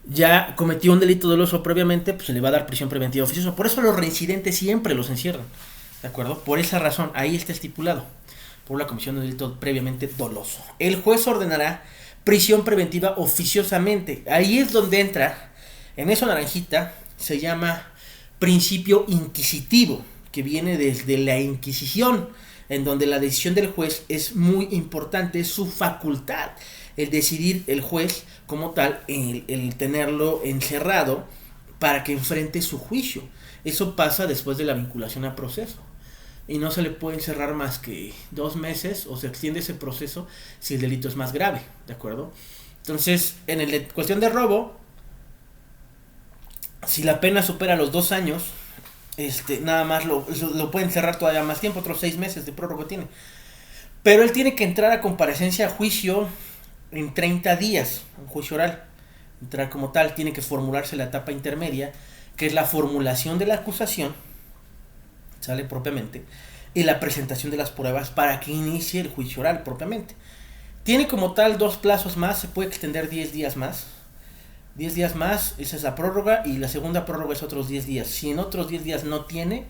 ya cometió un delito doloso previamente, pues se le va a dar prisión preventiva oficiosa. Por eso los reincidentes siempre los encierran, ¿de acuerdo? Por esa razón, ahí está estipulado, por la comisión de delito previamente doloso. El juez ordenará prisión preventiva oficiosamente. Ahí es donde entra, en eso naranjita, se llama principio inquisitivo, que viene desde la Inquisición, en donde la decisión del juez es muy importante, es su facultad, el decidir el juez como tal, el tenerlo encerrado para que enfrente su juicio. Eso pasa después de la vinculación a proceso. Y no se le puede encerrar más que 2 meses o se extiende ese proceso si el delito es más grave, ¿de acuerdo? Entonces, en cuestión de robo, si la pena supera los 2 años, nada más lo pueden encerrar todavía más tiempo, otros 6 meses de prórroga tiene. Pero él tiene que entrar a comparecencia a juicio en 30 días, un juicio oral. Entrar como tal, tiene que formularse la etapa intermedia, que es la formulación de la acusación, sale propiamente, y la presentación de las pruebas para que inicie el juicio oral propiamente. Tiene como tal 2 plazos más, se puede extender 10 días más. 10 días más, esa es la prórroga, y la segunda prórroga es otros 10 días. Si en otros 10 días no tiene,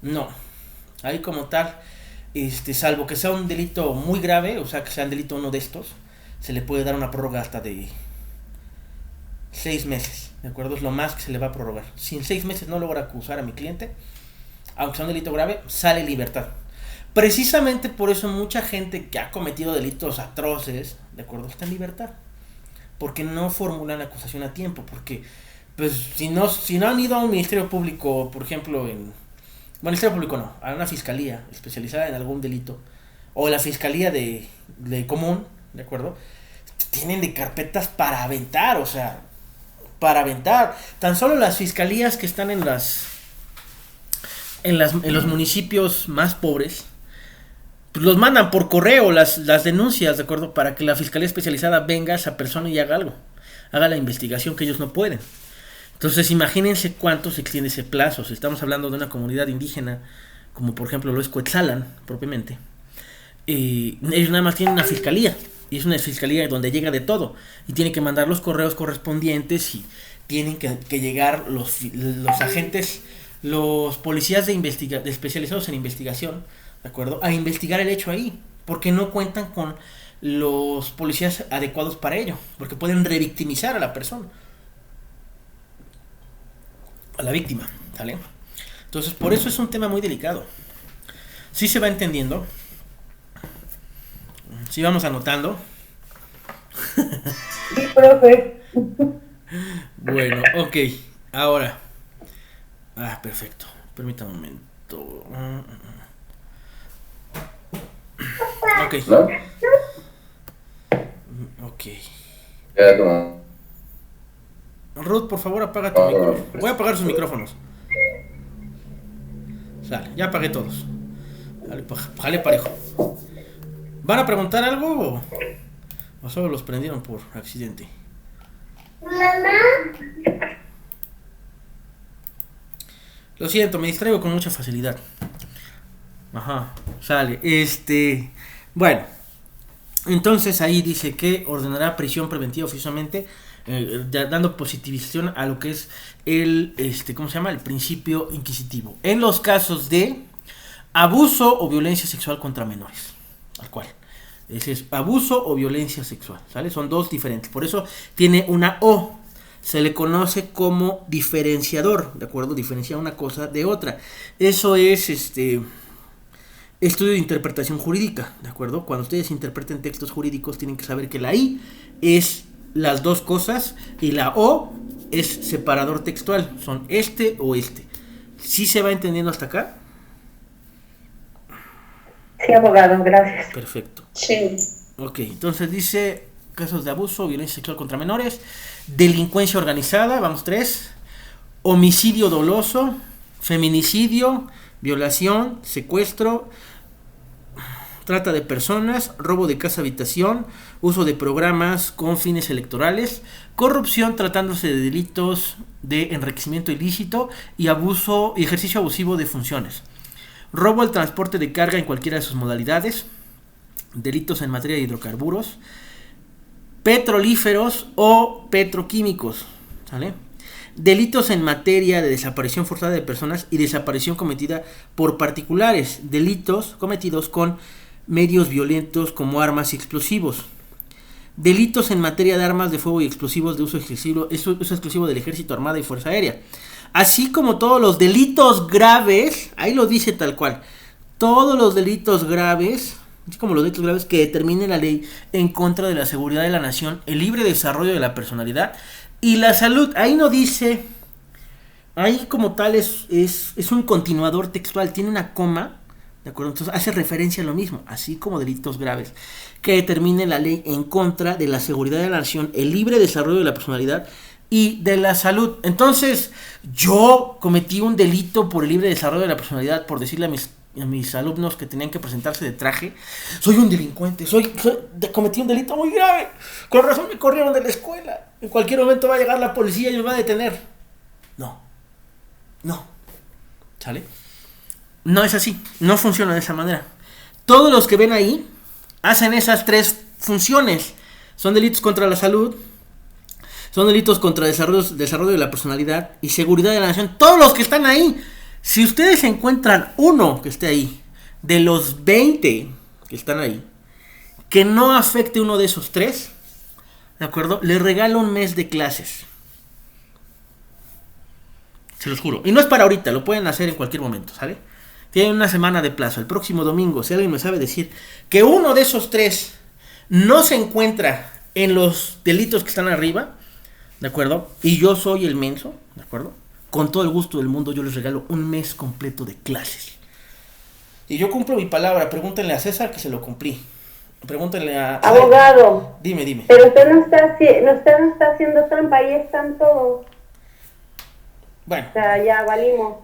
no. Ahí como tal, salvo que sea un delito muy grave, o sea que sea un delito uno de estos, se le puede dar una prórroga hasta de 6 meses, ¿de acuerdo? Es lo más que se le va a prorrogar. Si en 6 meses no logra acusar a mi cliente, aunque sea un delito grave, sale en libertad. Precisamente por eso mucha gente que ha cometido delitos atroces, ¿de acuerdo?, está en libertad. Porque no formulan la acusación a tiempo. Porque, pues, si no han ido a un ministerio público, por ejemplo, ministerio público no, a una fiscalía especializada en algún delito, o la fiscalía de común, ¿de acuerdo?, tienen de carpetas para aventar, o sea, para aventar. Tan solo las fiscalías que están en los municipios más pobres, pues los mandan por correo las denuncias, ¿de acuerdo?, para que la fiscalía especializada venga a esa persona y haga algo, haga la investigación que ellos no pueden. Entonces imagínense cuánto se extiende ese plazo. Si estamos hablando de una comunidad indígena, como por ejemplo lo es Cuetzalan propiamente, ellos nada más tienen una fiscalía, y es una fiscalía donde llega de todo, y tienen que mandar los correos correspondientes, y tienen que llegar los agentes, los policías especializados en investigación, ¿de acuerdo?, a investigar el hecho ahí, porque no cuentan con los policías adecuados para ello, porque pueden revictimizar a la persona, a la víctima, ¿vale? Entonces, por eso es un tema muy delicado. Sí se va entendiendo, sí vamos anotando. Sí, profe. Bueno, ok, ahora. Perfecto, permítame un momento. Ok. ¿No? Ok. Ya, toma. Ruth, por favor, apaga tu micrófono. Voy a apagar sus micrófonos. Sale, ya apagué todos. Jale parejo. ¿Van a preguntar algo o solo los prendieron por accidente? Mamá. Lo siento, me distraigo con mucha facilidad. Ajá, sale. Bueno, Entonces ahí dice que ordenará prisión preventiva oficiosamente, dando positivización a lo que es el, ¿cómo se llama? El principio inquisitivo. En los casos de abuso o violencia sexual contra menores, tal cual. Ese es abuso o violencia sexual, ¿sale? Son dos diferentes, por eso tiene una O. Se le conoce como diferenciador, ¿de acuerdo? Diferenciar una cosa de otra. Eso es, estudio de interpretación jurídica, ¿de acuerdo? Cuando ustedes interpreten textos jurídicos tienen que saber que la I es las dos cosas y la O es separador textual, son este o este. ¿Sí se va entendiendo hasta acá? Sí, abogado, gracias. Perfecto. Sí. Ok, entonces dice casos de abuso, violencia sexual contra menores, delincuencia organizada, vamos 3, homicidio doloso, feminicidio, violación, secuestro, trata de personas, robo de casa habitación, uso de programas con fines electorales, corrupción tratándose de delitos de enriquecimiento ilícito y abuso y ejercicio abusivo de funciones, robo al transporte de carga en cualquiera de sus modalidades, delitos en materia de hidrocarburos, petrolíferos o petroquímicos, ¿sale? Delitos en materia de desaparición forzada de personas y desaparición cometida por particulares, delitos cometidos con medios violentos como armas y explosivos, delitos en materia de armas de fuego y explosivos de uso exclusivo del Ejército, Armada y Fuerza Aérea, así como todos los delitos graves, ahí lo dice tal cual, todos los delitos graves, así como los delitos graves que determine la ley en contra de la seguridad de la nación, el libre desarrollo de la personalidad y la salud. Ahí no dice, ahí como tal es un continuador textual, tiene una coma, ¿de acuerdo? Entonces hace referencia a lo mismo, así como delitos graves que determine la ley en contra de la seguridad de la nación, el libre desarrollo de la personalidad y de la salud. Entonces, yo cometí un delito por el libre desarrollo de la personalidad, por decirle a mis alumnos que tenían que presentarse de traje, soy un delincuente, cometí un delito muy grave, con razón me corrieron de la escuela, en cualquier momento va a llegar la policía y me va a detener. No, ¿sale? No es así, no funciona de esa manera. Todos los que ven ahí hacen esas tres funciones, son delitos contra la salud, son delitos contra el desarrollo de la personalidad y seguridad de la nación. Todos los que están ahí, si ustedes encuentran uno que esté ahí, de los 20 que están ahí, que no afecte uno de esos tres, ¿de acuerdo? Les regalo un mes de clases. Se los juro. Y no es para ahorita, lo pueden hacer en cualquier momento, ¿sale? Tienen una semana de plazo. El próximo domingo, si alguien me sabe decir que uno de esos tres no se encuentra en los delitos que están arriba, ¿de acuerdo? Y yo soy el menso, ¿de acuerdo? Con todo el gusto del mundo yo les regalo un mes completo de clases. Y yo cumplo mi palabra. Pregúntenle a César que se lo cumplí. Pregúntenle a... Abogado. Dime. Pero usted no está haciendo trampa, ahí están todos. Bueno. O sea, ya valimos.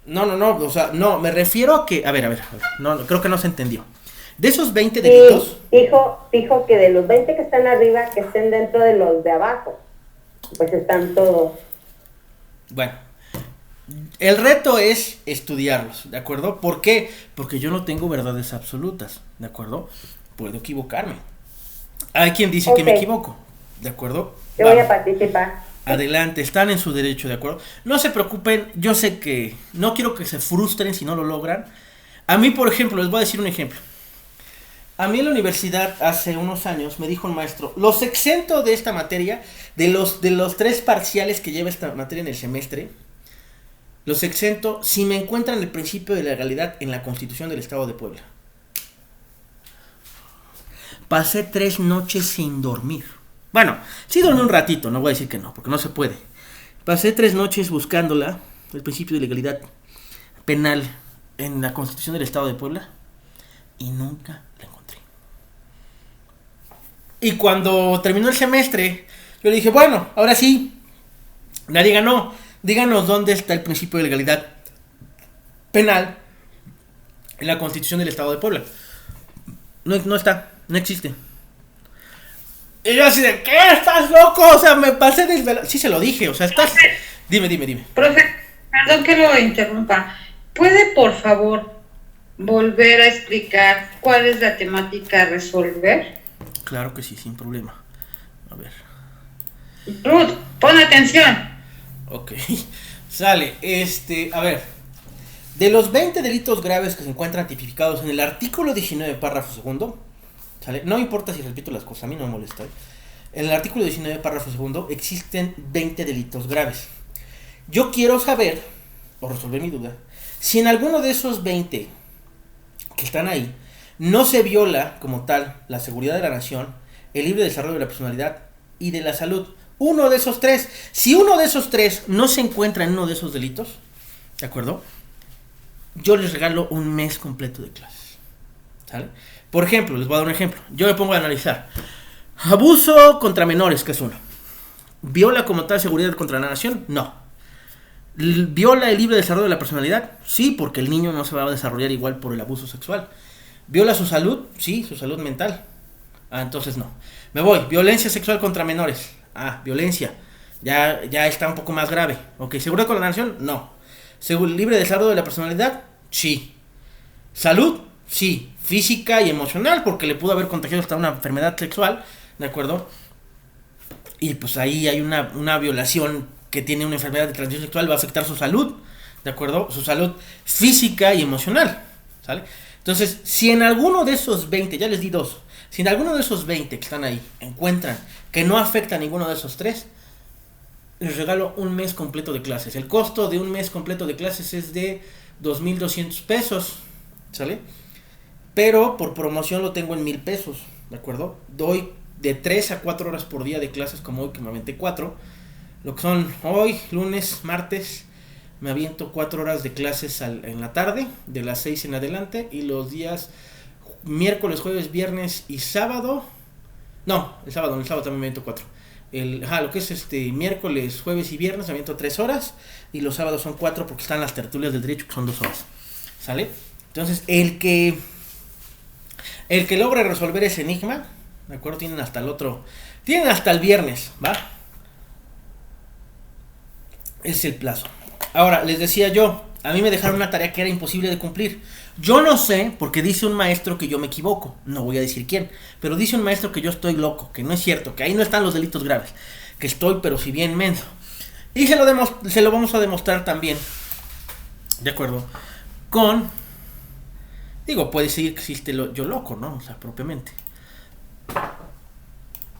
No, o sea, no, me refiero a que... A ver, no, creo que no se entendió. De esos 20 delitos... Dijo que de los 20 que están arriba, que estén dentro de los de abajo. Pues están todos. Bueno, el reto es estudiarlos, ¿de acuerdo? ¿Por qué? Porque yo no tengo verdades absolutas, ¿de acuerdo? Puedo equivocarme. Hay quien dice que me equivoco, ¿de acuerdo? Yo voy a participar. Adelante, están en su derecho, ¿de acuerdo? No se preocupen, yo sé que no quiero que se frustren si no lo logran. A mí, por ejemplo, les voy a decir un ejemplo. A mí en la universidad hace unos años me dijo un maestro, los exento de esta materia, de los 3 parciales que lleva esta materia en el semestre, los exento si me encuentran el principio de legalidad en la Constitución del Estado de Puebla. Pasé 3 noches sin dormir. Bueno, sí dormí un ratito, no voy a decir que no, porque no se puede. Pasé 3 noches buscándola, el principio de legalidad penal en la Constitución del Estado de Puebla, y nunca la encontré. Y cuando terminó el semestre, yo le dije, bueno, ahora sí, nadie ganó, díganos dónde está el principio de legalidad penal en la Constitución del Estado de Puebla. No está, no existe. Y yo así de, ¿qué? ¿Estás loco? O sea, me pasé desvelado. Sí se lo dije, o sea, estás... Dime. Profe, perdón que lo interrumpa. ¿Puede, por favor, volver a explicar cuál es la temática a resolver? Claro que sí, sin problema. A ver. Ruth, pon atención. Ok. Sale. A ver. De los 20 delitos graves que se encuentran tipificados en el artículo 19, párrafo segundo, ¿sale? No importa si repito las cosas, a mí no me molesta. En el artículo 19, párrafo segundo, existen 20 delitos graves. Yo quiero saber, o resolver mi duda, si en alguno de esos 20 que están ahí, no se viola como tal la seguridad de la nación, el libre desarrollo de la personalidad y de la salud. Uno de esos tres. Si uno de esos tres no se encuentra en uno de esos delitos, ¿de acuerdo? Yo les regalo un mes completo de clases, ¿sale? Por ejemplo, les voy a dar un ejemplo. Yo me pongo a analizar. Abuso contra menores, que es uno. ¿Viola como tal seguridad contra la nación? No. ¿Viola el libre desarrollo de la personalidad? Sí, porque el niño no se va a desarrollar igual por el abuso sexual. ¿Viola su salud? Sí, su salud mental. Entonces no. Me voy. Violencia sexual contra menores. Violencia. Ya está un poco más grave. Ok, ¿seguridad contra la nación? No. ¿Libre desarrollo de la personalidad? Sí. ¿Salud? Sí. Física y emocional, porque le pudo haber contagiado hasta una enfermedad sexual, ¿de acuerdo? Y pues ahí hay una violación que tiene una enfermedad de transmisión sexual, va a afectar su salud, ¿de acuerdo? Su salud física y emocional, ¿sale? Entonces, si en alguno de esos 20, ya les di dos, si en alguno de esos 20 que están ahí encuentran que no afecta a ninguno de esos tres, les regalo un mes completo de clases. El costo de un mes completo de clases es de 2,200 pesos, ¿sale? Pero por promoción lo tengo en 1,000 pesos, ¿de acuerdo? Doy de 3 a 4 horas por día de clases, como hoy que me aventé 4. Lo que son hoy, lunes, martes, me aviento 4 horas de clases en la tarde, de las 6 en adelante. Y los días miércoles, jueves, viernes y sábado. No, el sábado también me aviento 4. Lo que es miércoles, jueves y viernes me aviento 3 horas. Y los sábados son 4 porque están las tertulias del derecho, que son 2 horas. ¿Sale? Entonces, el que logre resolver ese enigma, ¿de acuerdo? Tienen hasta el viernes, ¿va? Es el plazo. Ahora, les decía yo, a mí me dejaron una tarea que era imposible de cumplir. Yo no sé, porque dice un maestro que yo me equivoco, no voy a decir quién, pero dice un maestro que yo estoy loco, que no es cierto, que ahí no están los delitos graves, que estoy pero si bien menso. Y se lo vamos a demostrar también, ¿de acuerdo? Puede ser que existe yo loco, ¿no? O sea, propiamente.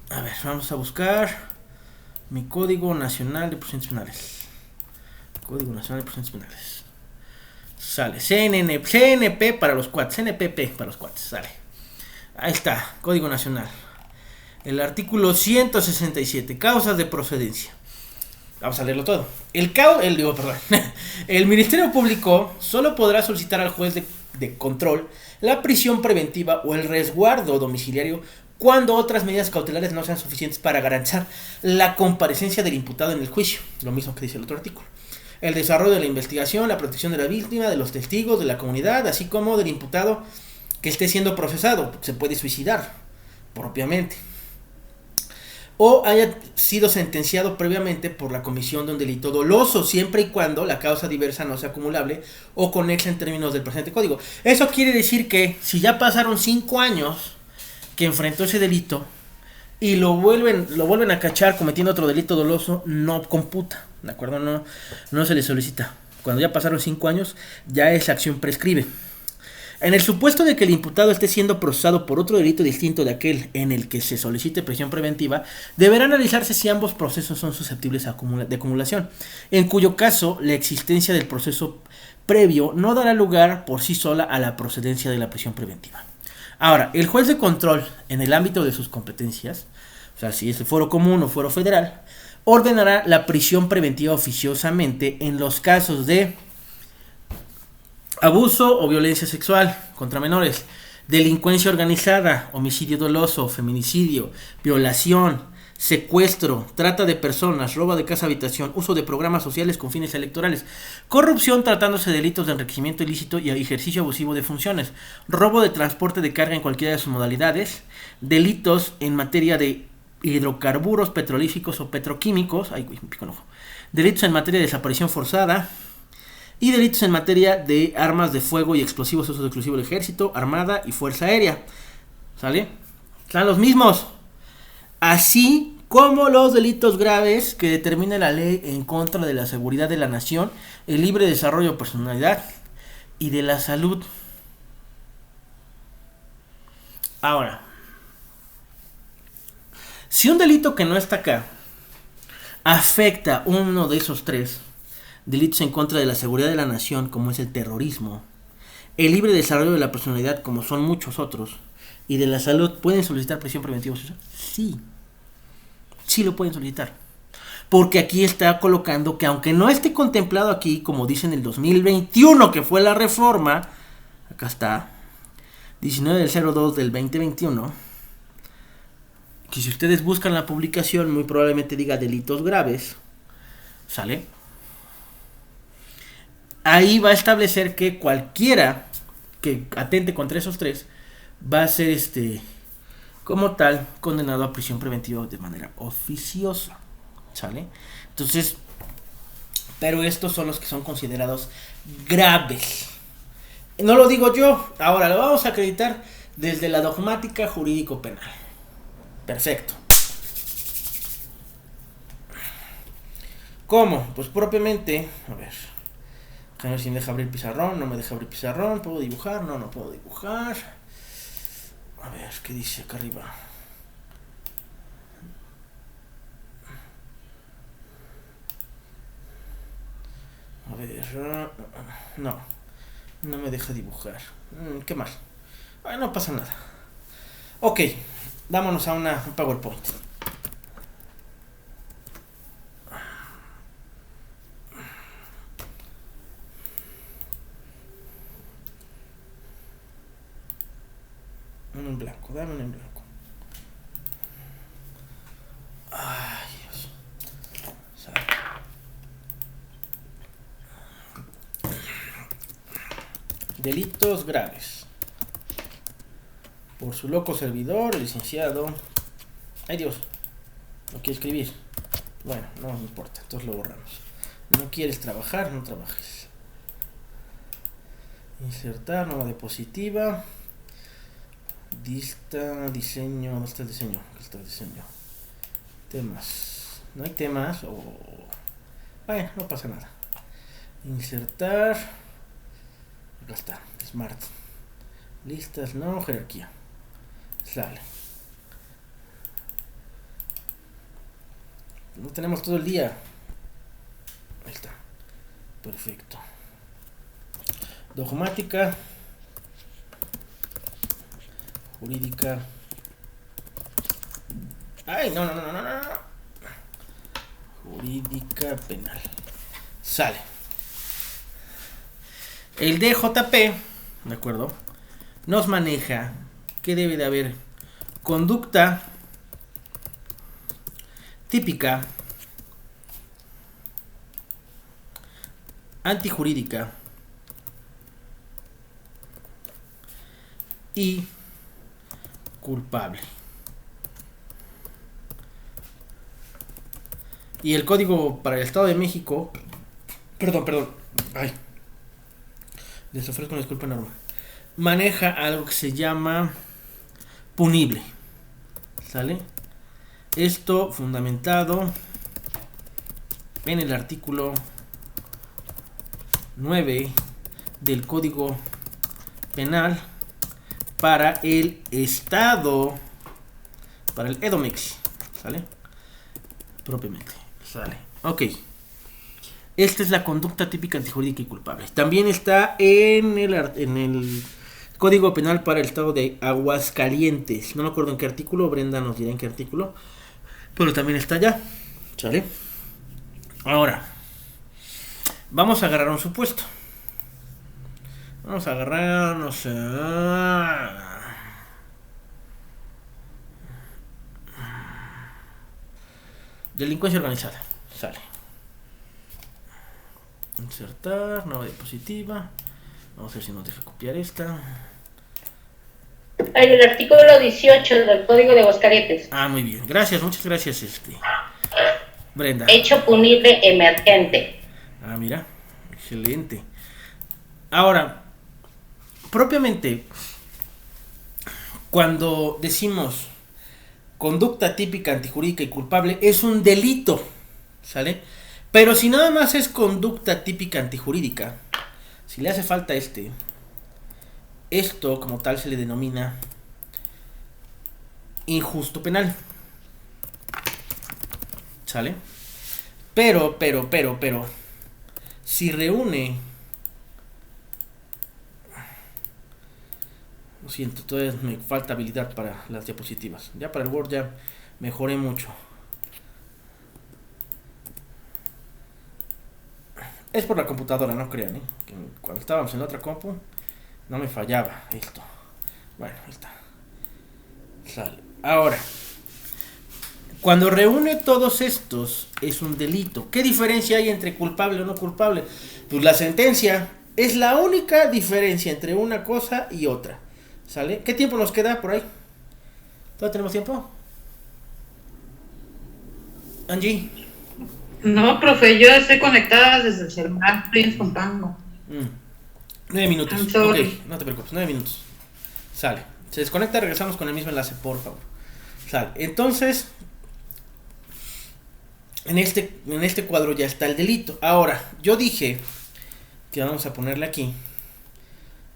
A ver, vamos a buscar mi Código Nacional de Procedimientos Penales. Código Nacional de Procedimientos Penales. Sale. CNP para los cuates. CNPP para los cuates. Sale. Ahí está. Código Nacional. El artículo 167. Causas de procedencia. Vamos a leerlo todo. El Ministerio Público solo podrá solicitar al juez de control la prisión preventiva o el resguardo domiciliario cuando otras medidas cautelares no sean suficientes para garantizar la comparecencia del imputado en el juicio. Lo mismo que dice el otro artículo. El desarrollo de la investigación, la protección de la víctima, de los testigos, de la comunidad, así como del imputado que esté siendo procesado. Se puede suicidar propiamente. O haya sido sentenciado previamente por la comisión de un delito doloso, siempre y cuando la causa diversa no sea acumulable o conexa en términos del presente código. Eso quiere decir que si ya pasaron 5 años que enfrentó ese delito y lo vuelven a cachar cometiendo otro delito doloso, no computa, ¿de acuerdo? No se le solicita. Cuando ya pasaron 5 años, ya esa acción prescribe. En el supuesto de que el imputado esté siendo procesado por otro delito distinto de aquel en el que se solicite prisión preventiva, deberá analizarse si ambos procesos son susceptibles de acumulación, en cuyo caso la existencia del proceso previo no dará lugar por sí sola a la procedencia de la prisión preventiva. Ahora, el juez de control, en el ámbito de sus competencias, o sea, si es el fuero común o fuero federal, ordenará la prisión preventiva oficiosamente en los casos de abuso o violencia sexual contra menores, delincuencia organizada, homicidio doloso, feminicidio, violación, secuestro, trata de personas, robo de casa habitación, uso de programas sociales con fines electorales, corrupción tratándose de delitos de enriquecimiento ilícito y ejercicio abusivo de funciones, robo de transporte de carga en cualquiera de sus modalidades, delitos en materia de hidrocarburos petrolíficos o petroquímicos, delitos en materia de desaparición forzada, y delitos en materia de armas de fuego y explosivos, uso exclusivo del ejército, armada y fuerza aérea. ¿Sale? Están los mismos. Así como los delitos graves que determina la ley en contra de la seguridad de la nación, el libre desarrollo de personalidad y de la salud. Ahora, si un delito que no está acá afecta uno de esos tres delitos en contra de la seguridad de la nación, como es el terrorismo, el libre desarrollo de la personalidad, como son muchos otros, y de la salud, ¿pueden solicitar prisión preventiva social? Sí, sí lo pueden solicitar. Porque aquí está colocando que aunque no esté contemplado aquí, como dice en el 2021, que fue la reforma, acá está, 19 del 02 del 2021, que si ustedes buscan la publicación, muy probablemente diga delitos graves, ¿sale? Ahí va a establecer que cualquiera que atente contra esos tres va a ser como tal condenado a prisión preventiva de manera oficiosa, ¿sale? Entonces, pero estos son los que son considerados graves. No lo digo yo, ahora lo vamos a acreditar desde la dogmática jurídico-penal. Perfecto. ¿Cómo? Pues propiamente, a ver si me deja abrir pizarrón, no me deja abrir pizarrón, ¿puedo dibujar? No, no puedo dibujar. A ver, ¿qué dice acá arriba? A ver, no me deja dibujar. Qué mal. No pasa nada. Ok, vámonos a un PowerPoint. Uno en blanco, dame uno en blanco. Ay, Dios. Delitos graves. Por su loco servidor, el licenciado. Ay, Dios. No quiere escribir. Bueno, no importa, entonces lo borramos. No quieres trabajar, no trabajes. Insertar, nueva diapositiva. Diseño. ¿Dónde está el diseño? Aquí está el diseño. Temas. ¿No hay temas? Bueno, no pasa nada. Insertar. Acá está. Smart. Listas, no. Jerarquía. Sale. No tenemos todo el día. Ahí está. Perfecto. Dogmática. Jurídica. Ay, no. Jurídica penal. Sale. El DJP, ¿de acuerdo? Nos maneja que debe de haber conducta típica, antijurídica y culpable. Y el código para el Estado de México, perdón, les ofrezco una disculpa enorme, maneja algo que se llama punible, ¿sale? Esto fundamentado en el artículo 9 del Código Penal para el Estado, para el EDOMEX, ¿sale? Propiamente, ¿sale? Ok. Esta es la conducta típica antijurídica y culpable. También está en el Código Penal para el Estado de Aguascalientes. No me acuerdo en qué artículo, Brenda nos dirá en qué artículo, pero también está allá, ¿sale? Ahora, vamos a agarrar un supuesto. Vamos a agarrar, no sé, delincuencia organizada, sale. Insertar, nueva diapositiva. Vamos a ver si nos deja copiar esta. Hay el artículo 18 del Código de Aguascalientes. Muy bien, gracias, muchas gracias, Brenda. Hecho punible emergente. Mira, Excelente. Ahora, propiamente, cuando decimos conducta típica, antijurídica y culpable, es un delito, ¿sale? Pero si nada más es conducta típica antijurídica, si le hace falta esto como tal se le denomina injusto penal, ¿sale? Pero, si reúne, lo siento, todavía me falta habilidad para las diapositivas, ya para el Word ya mejoré mucho. Es por la computadora, no crean, que cuando estábamos en la otra compu no me fallaba esto. Bueno, ahí está. Sale. Ahora, cuando reúne todos estos es un delito. ¿Qué diferencia hay entre culpable o no culpable? Pues la sentencia es la única diferencia entre una cosa y otra. ¿Sale? ¿Qué tiempo nos queda por ahí? ¿Todavía tenemos tiempo? Angie. No, profe, yo estoy conectada desde el celular, estoy enfocando. 9 minutos. I'm sorry. Ok, no te preocupes, 9 minutos. Sale. Se desconecta, regresamos con el mismo enlace, por favor. Sale. Entonces, en este cuadro ya está el delito. Ahora, yo dije que vamos a ponerle aquí.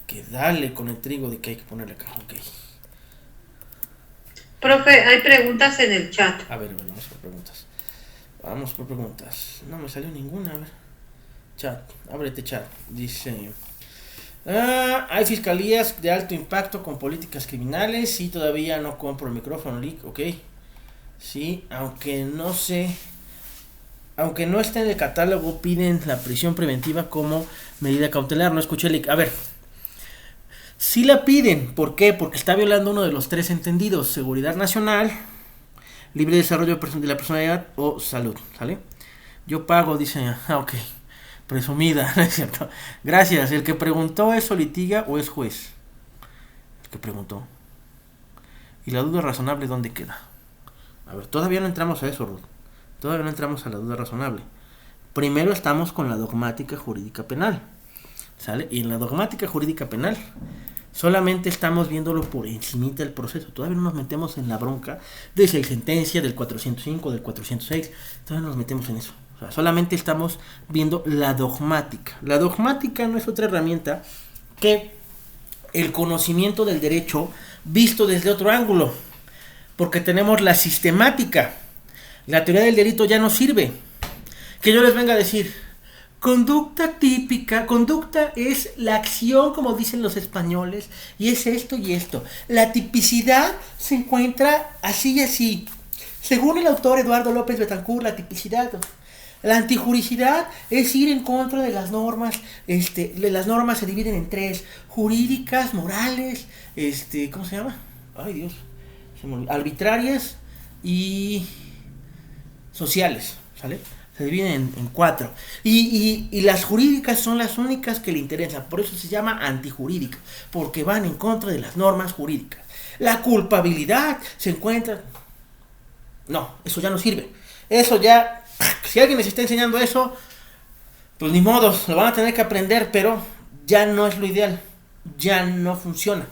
Que dale con el trigo de que hay que ponerle acá. Ok. Profe, hay preguntas en el chat. A ver, vamos por preguntas. Vamos por preguntas. No me salió ninguna, a ver. Chat, ábrete chat. Dice... hay fiscalías de alto impacto con políticas criminales. Sí, todavía no compro el micrófono, Lick, ok. Sí, aunque no esté en el catálogo, piden la prisión preventiva como medida cautelar. No escuché, Lick. A ver, sí la piden. ¿Por qué? Porque está violando uno de los 3 entendidos: seguridad nacional, libre desarrollo de la personalidad o salud, ¿sale? Yo pago, dice, ok. Presumida, ¿no es cierto? Gracias. ¿El que preguntó es litiga o es juez? El que preguntó. ¿Y la duda razonable dónde queda? A ver, todavía no entramos a eso, Ruth. Todavía no entramos a la duda razonable. Primero estamos con la dogmática jurídica penal, ¿sale? Y en la dogmática jurídica penal solamente estamos viéndolo por encimita del proceso. Todavía no nos metemos en la bronca de si hay sentencia, del 405, del 406. Todavía no nos metemos en eso. O sea, solamente estamos viendo la dogmática. La dogmática no es otra herramienta que el conocimiento del derecho visto desde otro ángulo. Porque tenemos la sistemática. La teoría del delito ya no sirve. Que yo les venga a decir, conducta típica, conducta es la acción como dicen los españoles, y es esto y esto. La tipicidad se encuentra así y así. Según el autor Eduardo López Betancourt, la tipicidad... La antijuricidad es ir en contra de las normas. Las normas se dividen en 3: jurídicas, morales, ¿cómo se llama? Ay, Dios, arbitrarias y sociales, ¿sale? Se dividen en 4. Y las jurídicas son las únicas que le interesan. Por eso se llama antijurídica, porque van en contra de las normas jurídicas. La culpabilidad se encuentra... No, eso ya no sirve. Eso ya... Si alguien les está enseñando eso, pues ni modo, lo van a tener que aprender, pero ya no es lo ideal, ya no funciona,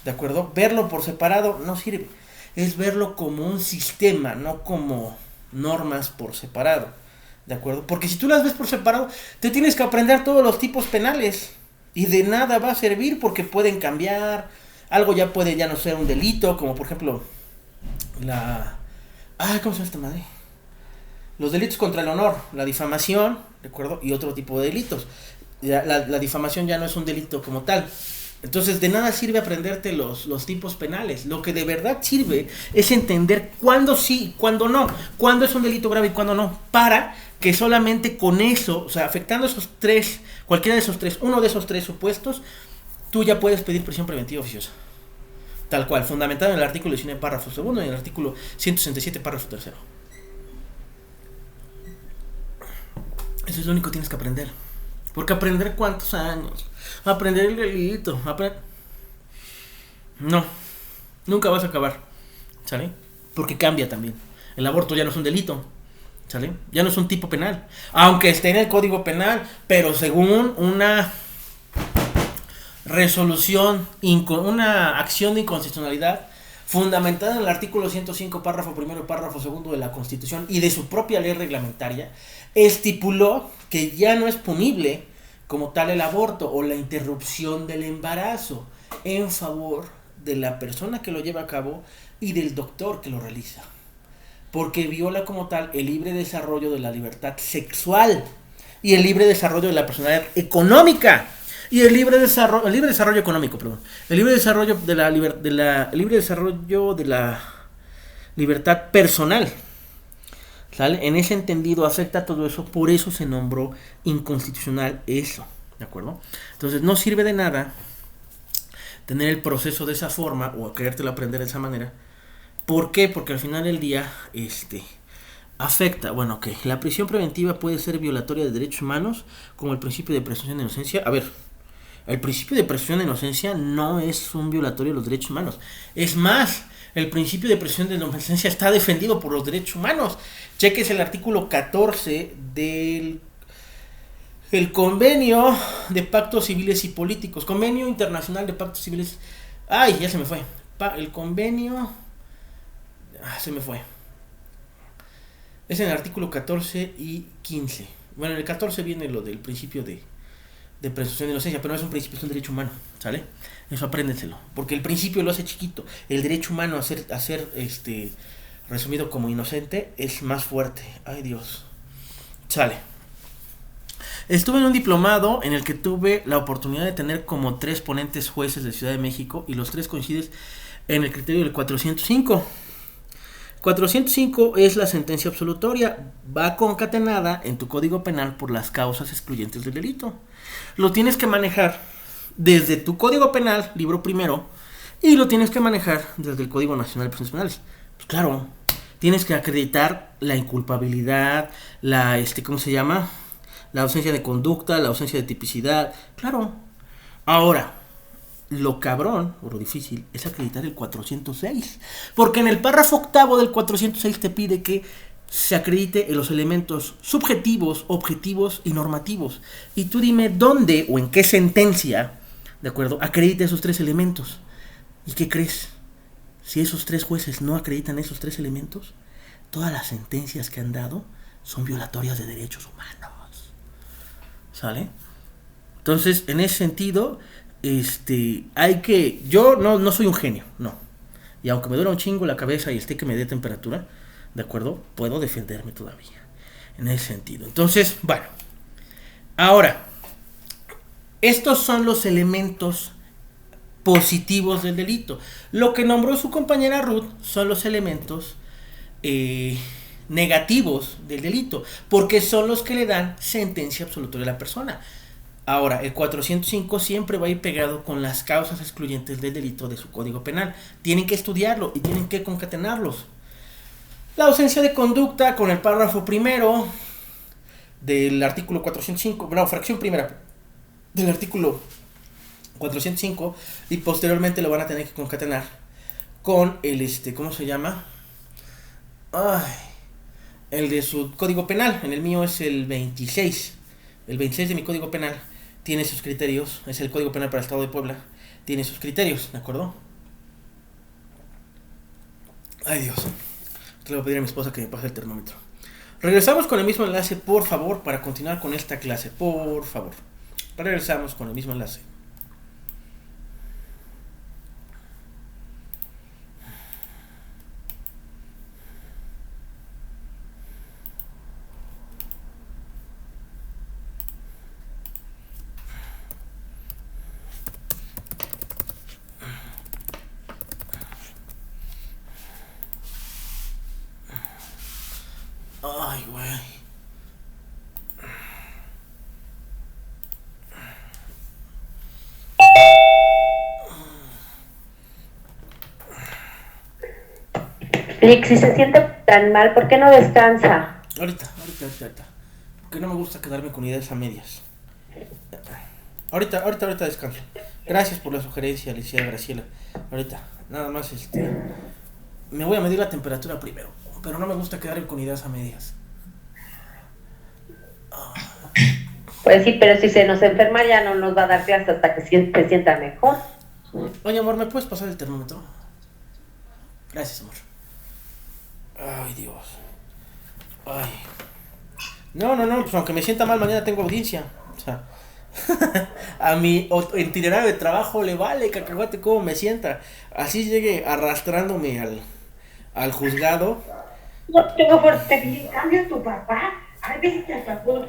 ¿de acuerdo? Verlo por separado no sirve, es verlo como un sistema, no como normas por separado, ¿de acuerdo? Porque si tú las ves por separado, te tienes que aprender todos los tipos penales y de nada va a servir porque pueden cambiar, algo ya puede ya no ser un delito, como por ejemplo ¿cómo se llama esta madre? Los delitos contra el honor, la difamación, ¿de acuerdo? Y otro tipo de delitos. La difamación ya no es un delito como tal. Entonces, de nada sirve aprenderte los tipos penales. Lo que de verdad sirve es entender cuándo sí, cuándo no, cuándo es un delito grave y cuándo no, para que solamente con eso, o sea, afectando esos 3, cualquiera de esos 3, uno de esos 3 supuestos, tú ya puedes pedir prisión preventiva oficiosa. Tal cual, fundamentado en el artículo 19, párrafo segundo, y en el artículo 167, párrafo tercero. Eso es lo único que tienes que aprender. Porque aprender cuántos años, aprender el delito, no, nunca vas a acabar, ¿sale? Porque cambia también. El aborto ya no es un delito, ¿sale? Ya no es un tipo penal, aunque esté en el Código Penal, pero según una resolución, una acción de inconstitucionalidad fundamentada en el artículo 105, párrafo primero y párrafo segundo de la Constitución y de su propia ley reglamentaria, estipuló que ya no es punible como tal el aborto o la interrupción del embarazo en favor de la persona que lo lleva a cabo y del doctor que lo realiza, porque viola como tal el libre desarrollo de la libertad sexual y el libre desarrollo de la personalidad económica y el libre desarrollo económico, perdón, el libre desarrollo de la libertad personal, ¿sale? En ese entendido afecta todo eso, por eso se nombró inconstitucional eso, ¿de acuerdo? Entonces no sirve de nada tener el proceso de esa forma o querértelo aprender de esa manera. ¿Por qué? Porque al final del día afecta, bueno, que la prisión preventiva puede ser violatoria de derechos humanos, como el principio de presunción de inocencia. A ver, el principio de presunción de inocencia no es un violatorio de los derechos humanos. Es más, el principio de presunción de inocencia está defendido por los derechos humanos. Cheques el artículo 14 del Convenio de Pactos Civiles y Políticos. Convenio Internacional de Pactos Civiles. Ay, ya se me fue. El convenio... se me fue. Es en el artículo 14 y 15. Bueno, en el 14 viene lo del principio de presunción de inocencia, pero no es un principio, es un derecho humano, ¿sale? Eso apréndenselo, porque el principio lo hace chiquito, el derecho humano a ser resumido como inocente es más fuerte. Ay, Dios. Sale. Estuve en un diplomado en el que tuve la oportunidad de tener como 3 ponentes jueces de Ciudad de México y los 3 coinciden en el criterio del 405. 405 es la sentencia absolutoria, va concatenada en tu Código Penal por las causas excluyentes del delito. Lo tienes que manejar desde tu Código Penal, libro primero, y lo tienes que manejar desde el Código Nacional de Procedimientos Penales. Pues claro, tienes que acreditar la inculpabilidad, la ¿cómo se llama? La ausencia de conducta, la ausencia de tipicidad. Claro. Ahora, lo cabrón o lo difícil es acreditar el 406, porque en el párrafo octavo del 406 te pide que se acredite en los elementos subjetivos, objetivos y normativos. Y tú dime dónde o en qué sentencia, ¿de acuerdo?, acredita esos 3 elementos. ¿Y qué crees? Si esos 3 jueces no acreditan esos 3 elementos, todas las sentencias que han dado son violatorias de derechos humanos. ¿Sale? Entonces, en ese sentido, yo no soy un genio, no. Y aunque me duele un chingo la cabeza y esté que me dé temperatura, ¿de acuerdo?, puedo defenderme todavía. En ese sentido. Entonces, bueno. Ahora, estos son los elementos positivos del delito. Lo que nombró su compañera Ruth son los elementos negativos del delito, porque son los que le dan sentencia absolutoria a la persona. Ahora, el 405 siempre va a ir pegado con las causas excluyentes del delito de su Código Penal. Tienen que estudiarlo y tienen que concatenarlos. La ausencia de conducta con el párrafo primero del artículo 405, bueno, fracción primera del artículo 405, y posteriormente lo van a tener que concatenar con el ¿cómo se llama? El de su Código Penal. En el mío es el 26. El 26 de mi Código Penal tiene sus criterios. Es el Código Penal para el Estado de Puebla. Tiene sus criterios, ¿de acuerdo? Ay, Dios. Le voy a pedir a mi esposa que me pase el termómetro. Regresamos con el mismo enlace, por favor, para continuar con esta clase. Por favor. Regresamos con el mismo enlace. Ay, güey. Lick, si se siente tan mal, ¿por qué no descansa? Ahorita. Porque no me gusta quedarme con ideas a medias. Ahorita descanso. Gracias por la sugerencia, Alicia Graciela. Ahorita, nada más me voy a medir la temperatura primero, pero no me gusta quedarme con ideas a medias. Pues sí, pero si se nos enferma ya no nos va a dar clase hasta que se sienta mejor. Oye, amor, ¿me puedes pasar el termómetro? Gracias, amor. Ay, Dios. Ay. No, pues aunque me sienta mal, mañana tengo audiencia. O sea, a mi itinerario de trabajo le vale cacahuate cómo me sienta. Así llegue arrastrándome al juzgado. No tengo fuerte. Cambia tu papá. Ay, viste a papá.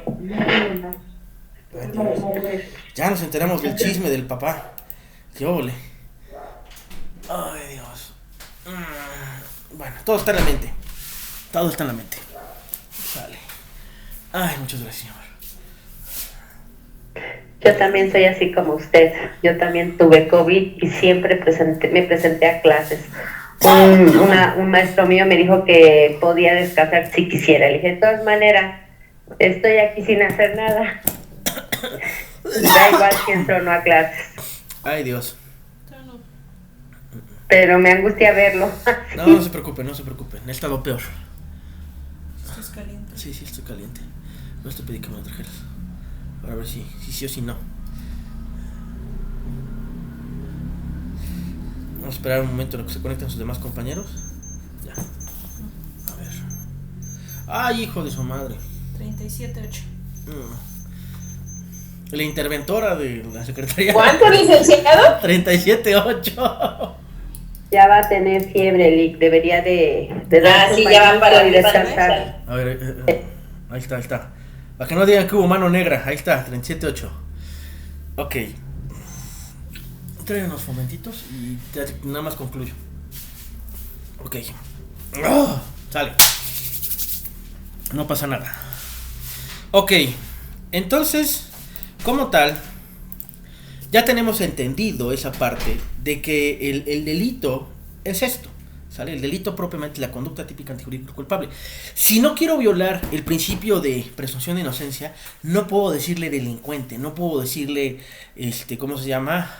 Ya nos enteramos del chisme del papá. Qué óvole. Ay, Dios. Bueno, todo está en la mente. Todo está en la mente. Sale. Ay, muchas gracias, amor. Yo también soy así como usted. Yo también tuve COVID y siempre me presenté a clases. Un maestro mío me dijo que podía descansar si quisiera. Le dije, de todas maneras, estoy aquí sin hacer nada. Da igual si entro o no a clases. Ay, Dios. Pero me angustia verlo. No se preocupen, he estado peor. ¿Estás caliente? Sí, estoy caliente. No te pedí que me lo trajeras. Para ver si sí o si no. Vamos a esperar un momento en lo que se conecten sus demás compañeros. Ya. A ver. Ay, hijo de su madre. 37.8. La interventora de la secretaría. ¿Cuánto, licenciado? 37.8. Ya va a tener fiebre, Lick. Debería de dar sí, ya va para y descansar. A ver, ahí está. Para que no digan que hubo mano negra. Ahí está, 37.8. Ok. Trae unos momentitos y nada más concluyo. Ok. Sale. No pasa nada. Ok. Entonces, como tal, ya tenemos entendido esa parte de que el delito es esto. ¿Sale? El delito propiamente, la conducta típica antijurídica culpable. Si no quiero violar el principio de presunción de inocencia, no puedo decirle delincuente, no puedo decirle, ¿cómo se llama?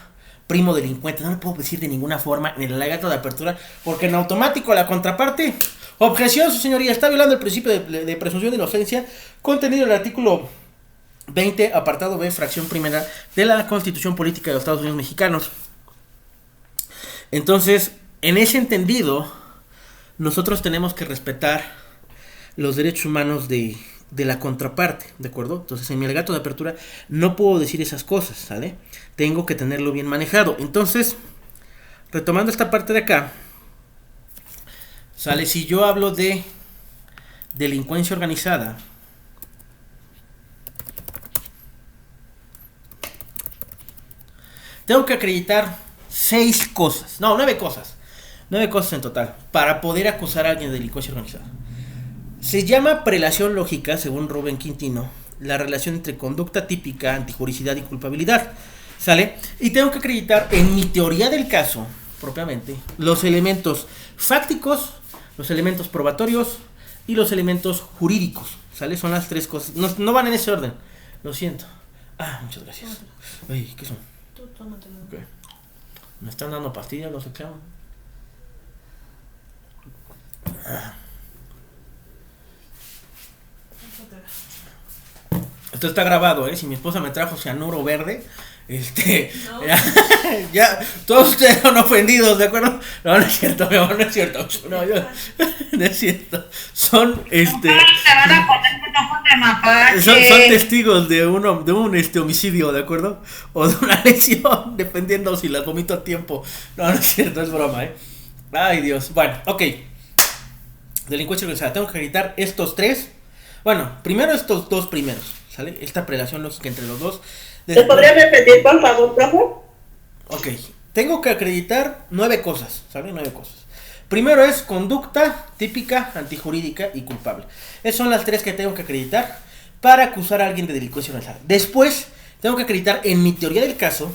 Primo delincuente, no le puedo decir de ninguna forma en el alegato de apertura, porque en automático la contraparte, objeción, su señoría, está violando el principio de presunción de inocencia contenido en el artículo 20, apartado B, fracción primera de la Constitución Política de los Estados Unidos Mexicanos. Entonces, en ese entendido, nosotros tenemos que respetar los derechos humanos de la contraparte, ¿de acuerdo? Entonces, en mi alegato de apertura no puedo decir esas cosas, ¿sale? Tengo que tenerlo bien manejado. Entonces, retomando esta parte de acá, ¿sale? Si yo hablo de delincuencia organizada, tengo que acreditar 9 cosas. 9 cosas en total, para poder acusar a alguien de delincuencia organizada. Se llama prelación lógica, según Rubén Quintino, la relación entre conducta típica, antijuricidad y culpabilidad, ¿sale? Y tengo que acreditar en mi teoría del caso, propiamente, los elementos fácticos, los elementos probatorios y los elementos jurídicos, ¿sale? Son las 3 cosas, no van en ese orden, lo siento. Muchas gracias. Oye, ¿qué son? Tú tómatelo. Okay. Me están dando pastillas los exámenes. Esto está grabado, si mi esposa me trajo cianuro verde, No. ya, todos ustedes son ofendidos, ¿de acuerdo? No es cierto, mi amor, no es cierto. No es cierto. Son, Te van a poner un ojo de mapache. son testigos de un homicidio, ¿de acuerdo? O de una lesión, dependiendo si las vomito a tiempo. No es cierto, es broma, Ay, Dios. Bueno, ok. Delincuencia organizada. Tengo que acreditar estos 3. Bueno, primero estos 2 primeros, ¿sale? Esta prelación lógica entre los dos. ¿Te podría repetir, por favor, profe? Ok. Tengo que acreditar 9 cosas, ¿sale? 9 cosas. Primero es conducta típica, antijurídica y culpable. Esas son las 3 que tengo que acreditar para acusar a alguien de delincuencia organizada. Después, tengo que acreditar en mi teoría del caso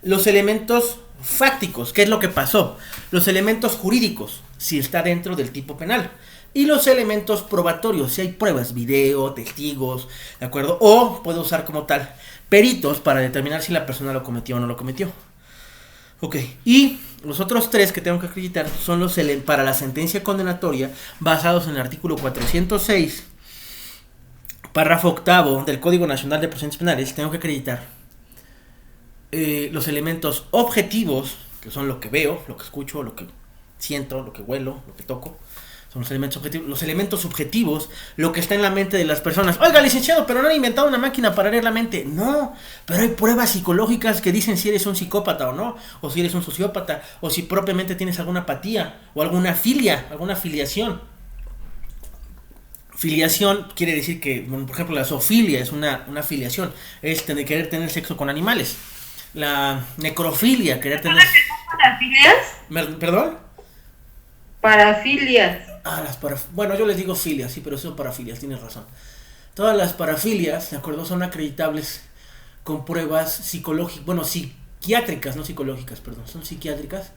los elementos fácticos, qué es lo que pasó. Los elementos jurídicos, si está dentro del tipo penal. Y los elementos probatorios, si hay pruebas, video, testigos, ¿de acuerdo? O puedo usar como tal peritos para determinar si la persona lo cometió o no lo cometió. Ok, y los otros 3 que tengo que acreditar son los para la sentencia condenatoria basados en el artículo 406, párrafo octavo del Código Nacional de Procedimientos Penales, tengo que acreditar los elementos objetivos, que son lo que veo, lo que escucho, lo que siento, lo que huelo, lo que toco. Son los elementos objetivos. Los elementos subjetivos, lo que está en la mente de las personas. Oiga, licenciado, pero no han inventado una máquina para leer la mente. No, pero hay pruebas psicológicas que dicen si eres un psicópata o no, o si eres un sociópata, o si propiamente tienes alguna apatía, o alguna filia, alguna filiación. Filiación quiere decir que, bueno, por ejemplo, la zoofilia es una filiación, es querer tener sexo con animales. La necrofilia, querer tener... ¿Parafilias? ¿Perdón? Parafilias. Bueno, yo les digo filias, sí, pero son parafilias, tienes razón. Todas las parafilias, ¿de acuerdo? Son acreditables con pruebas psicológicas, bueno, psiquiátricas, no psicológicas, perdón, son psiquiátricas,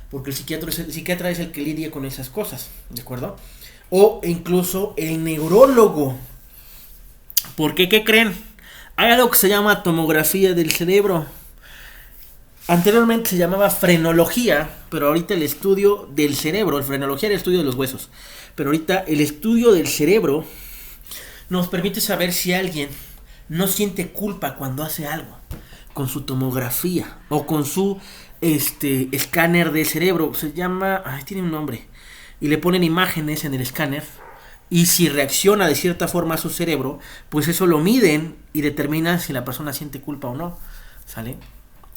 porque el psiquiatra es el que lidia con esas cosas, ¿de acuerdo? O incluso el neurólogo. ¿Por qué? ¿Qué creen? Hay algo que se llama tomografía del cerebro. Anteriormente se llamaba frenología, pero ahorita el estudio del cerebro, frenología era el estudio de los huesos, pero ahorita el estudio del cerebro nos permite saber si alguien no siente culpa cuando hace algo, con su tomografía o con su escáner de cerebro. Se llama, tiene un nombre, y le ponen imágenes en el escáner, y si reacciona de cierta forma a su cerebro, pues eso lo miden y determinan si la persona siente culpa o no, ¿sale?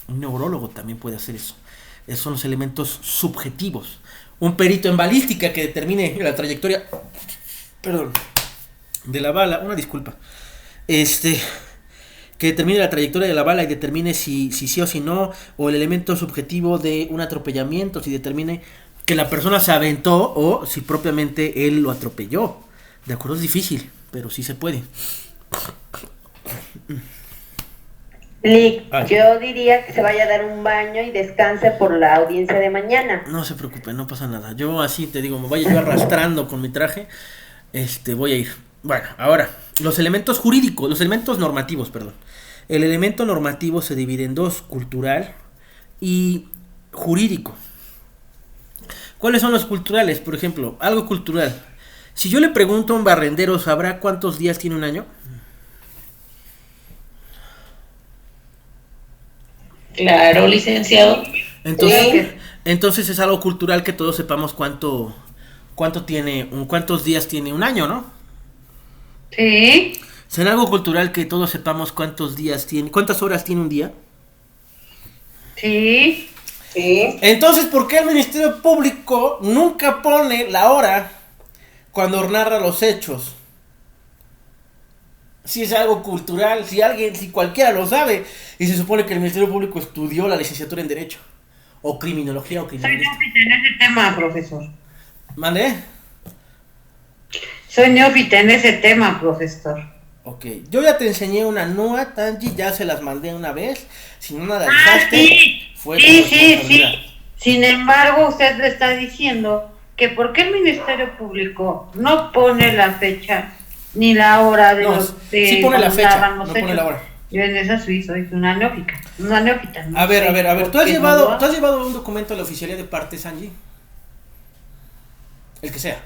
Un neurólogo también puede hacer eso. Esos son los elementos subjetivos. Un perito en balística que determine la trayectoria, de la bala, una disculpa, que determine la trayectoria de la bala y determine si sí o si no, o el elemento subjetivo de un atropellamiento, si determine que la persona se aventó o si propiamente él lo atropelló. De acuerdo, es difícil, pero sí se puede. Lick, yo diría que se vaya a dar un baño y descanse por la audiencia de mañana. No se preocupe, no pasa nada. Yo así te digo, me vaya yo arrastrando con mi traje. Voy a ir. Bueno, ahora, los elementos jurídicos, los elementos normativos, perdón. El elemento normativo se divide en dos, cultural y jurídico. ¿Cuáles son los culturales? Por ejemplo, algo cultural. Si yo le pregunto a un barrendero, ¿sabrá cuántos días tiene un año? Claro, licenciado. Entonces es algo cultural que todos sepamos cuántos días tiene un año, ¿no? Sí. ¿Será algo cultural que todos sepamos cuántas horas tiene un día? Sí. Entonces, ¿por qué el Ministerio Público nunca pone la hora cuando narra los hechos? Si es algo cultural, si cualquiera lo sabe, y se supone que el Ministerio Público estudió la licenciatura en Derecho, o Criminología, o Soy Criminalística. neófita en ese tema, profesor. ¿Mande? Soy neófita en ese tema, profesor. Ok, yo ya te enseñé una NUA, Tanji, ya se las mandé una vez, si no la dejaste, fue tu responsabilidad. Sin embargo, usted le está diciendo que ¿por qué el Ministerio Público no pone la fecha ni la hora de sí pone la fecha, no pone la hora. Yo en esa soy una neófita. No a ver, ¿tú has llevado un documento a la oficialía de partes, Angie? El que sea.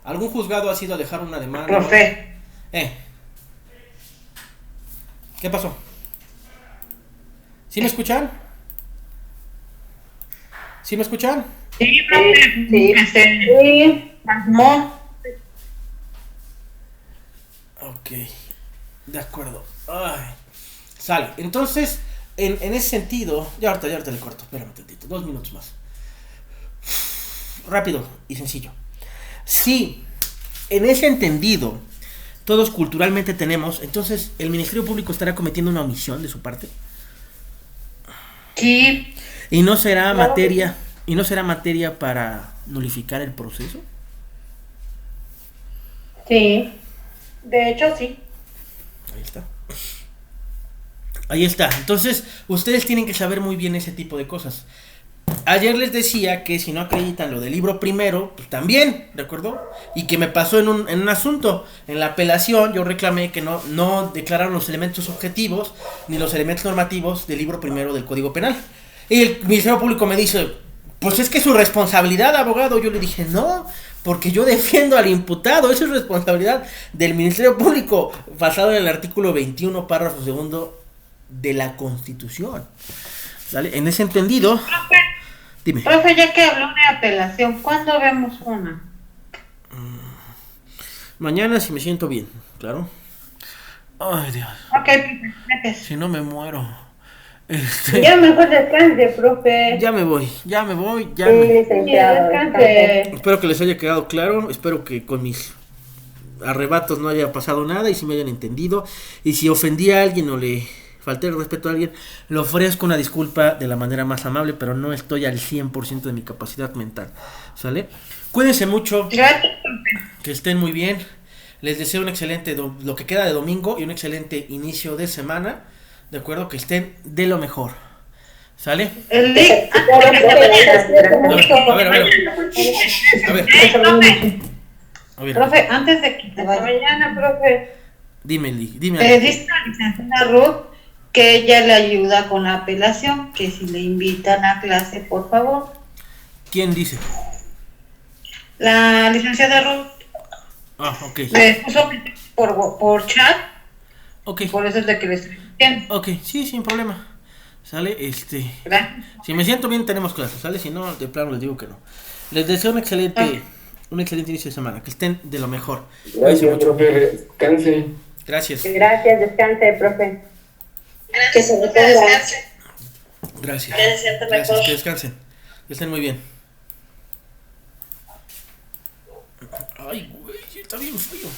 ¿Algún juzgado ha ido a dejar una demanda? Profe. ¿Qué pasó? ¿Sí me escuchan? ¿Sí me escuchan? Sí, profe. Sí. Ok, de acuerdo. Sale. Entonces, en ese sentido, ya ahorita le corto, espérame un tantito, 2 minutos más. Rápido y sencillo. Sí, en ese entendido, todos culturalmente tenemos, entonces, ¿el Ministerio Público estará cometiendo una omisión de su parte? Sí. ¿Y no será materia para nulificar el proceso? Sí. De hecho, sí. Ahí está. Entonces, ustedes tienen que saber muy bien ese tipo de cosas. Ayer les decía que si no acreditan lo del libro primero, pues también, ¿de acuerdo? Y que me pasó en un asunto. En la apelación yo reclamé que no declararon los elementos objetivos ni los elementos normativos del libro primero del Código Penal. Y el Ministerio Público me dice, Pues es que es su responsabilidad, abogado. Yo le dije, no, porque yo defiendo al imputado. Esa es responsabilidad del Ministerio Público, basado en el artículo 21, párrafo segundo de la Constitución. ¿Sale? En ese entendido, dime. Profe, ya que habló de apelación, ¿cuándo vemos una? Mañana si me siento bien, claro. Ay, Dios. Ok, profe, gracias. Si no me muero. Ya mejor descanse, profe. Ya me voy. Sí, Espero licenciado, descanse. que les haya quedado claro. Espero que con mis arrebatos no haya pasado nada y si me hayan entendido. Y si ofendí a alguien o le falté el respeto a alguien, le ofrezco una disculpa de la manera más amable, pero no estoy al 100% de mi capacidad mental. ¿Sale? Cuídense mucho. Gracias, profe. Que estén muy bien. Les deseo un excelente lo que queda de domingo y un excelente inicio de semana. De acuerdo, que estén de lo mejor. ¿Sale? El link. A ver. Profe, antes de que te vaya mañana, profe, Dime. dice la licenciada Ruth que ella le ayuda con la apelación, que si le invitan a clase, por favor. ¿Quién dice? La licenciada Ruth Ok. me puso por chat, Ok. por eso es de que le estoy diciendo. Ok, sí, sin problema. ¿Sale? Gracias. Si me siento bien tenemos clases, ¿sale? Si no, de plano les digo que no. Les deseo un excelente inicio de semana. Que estén de lo mejor. Cuídense Gracias, mucho. profe. Descanse. Gracias. Gracias, descanse, profe. Que se reponga. Gracias. Que se sienta Gracias. mejor. Que descansen. Que estén muy bien. Ay, güey, está bien frío.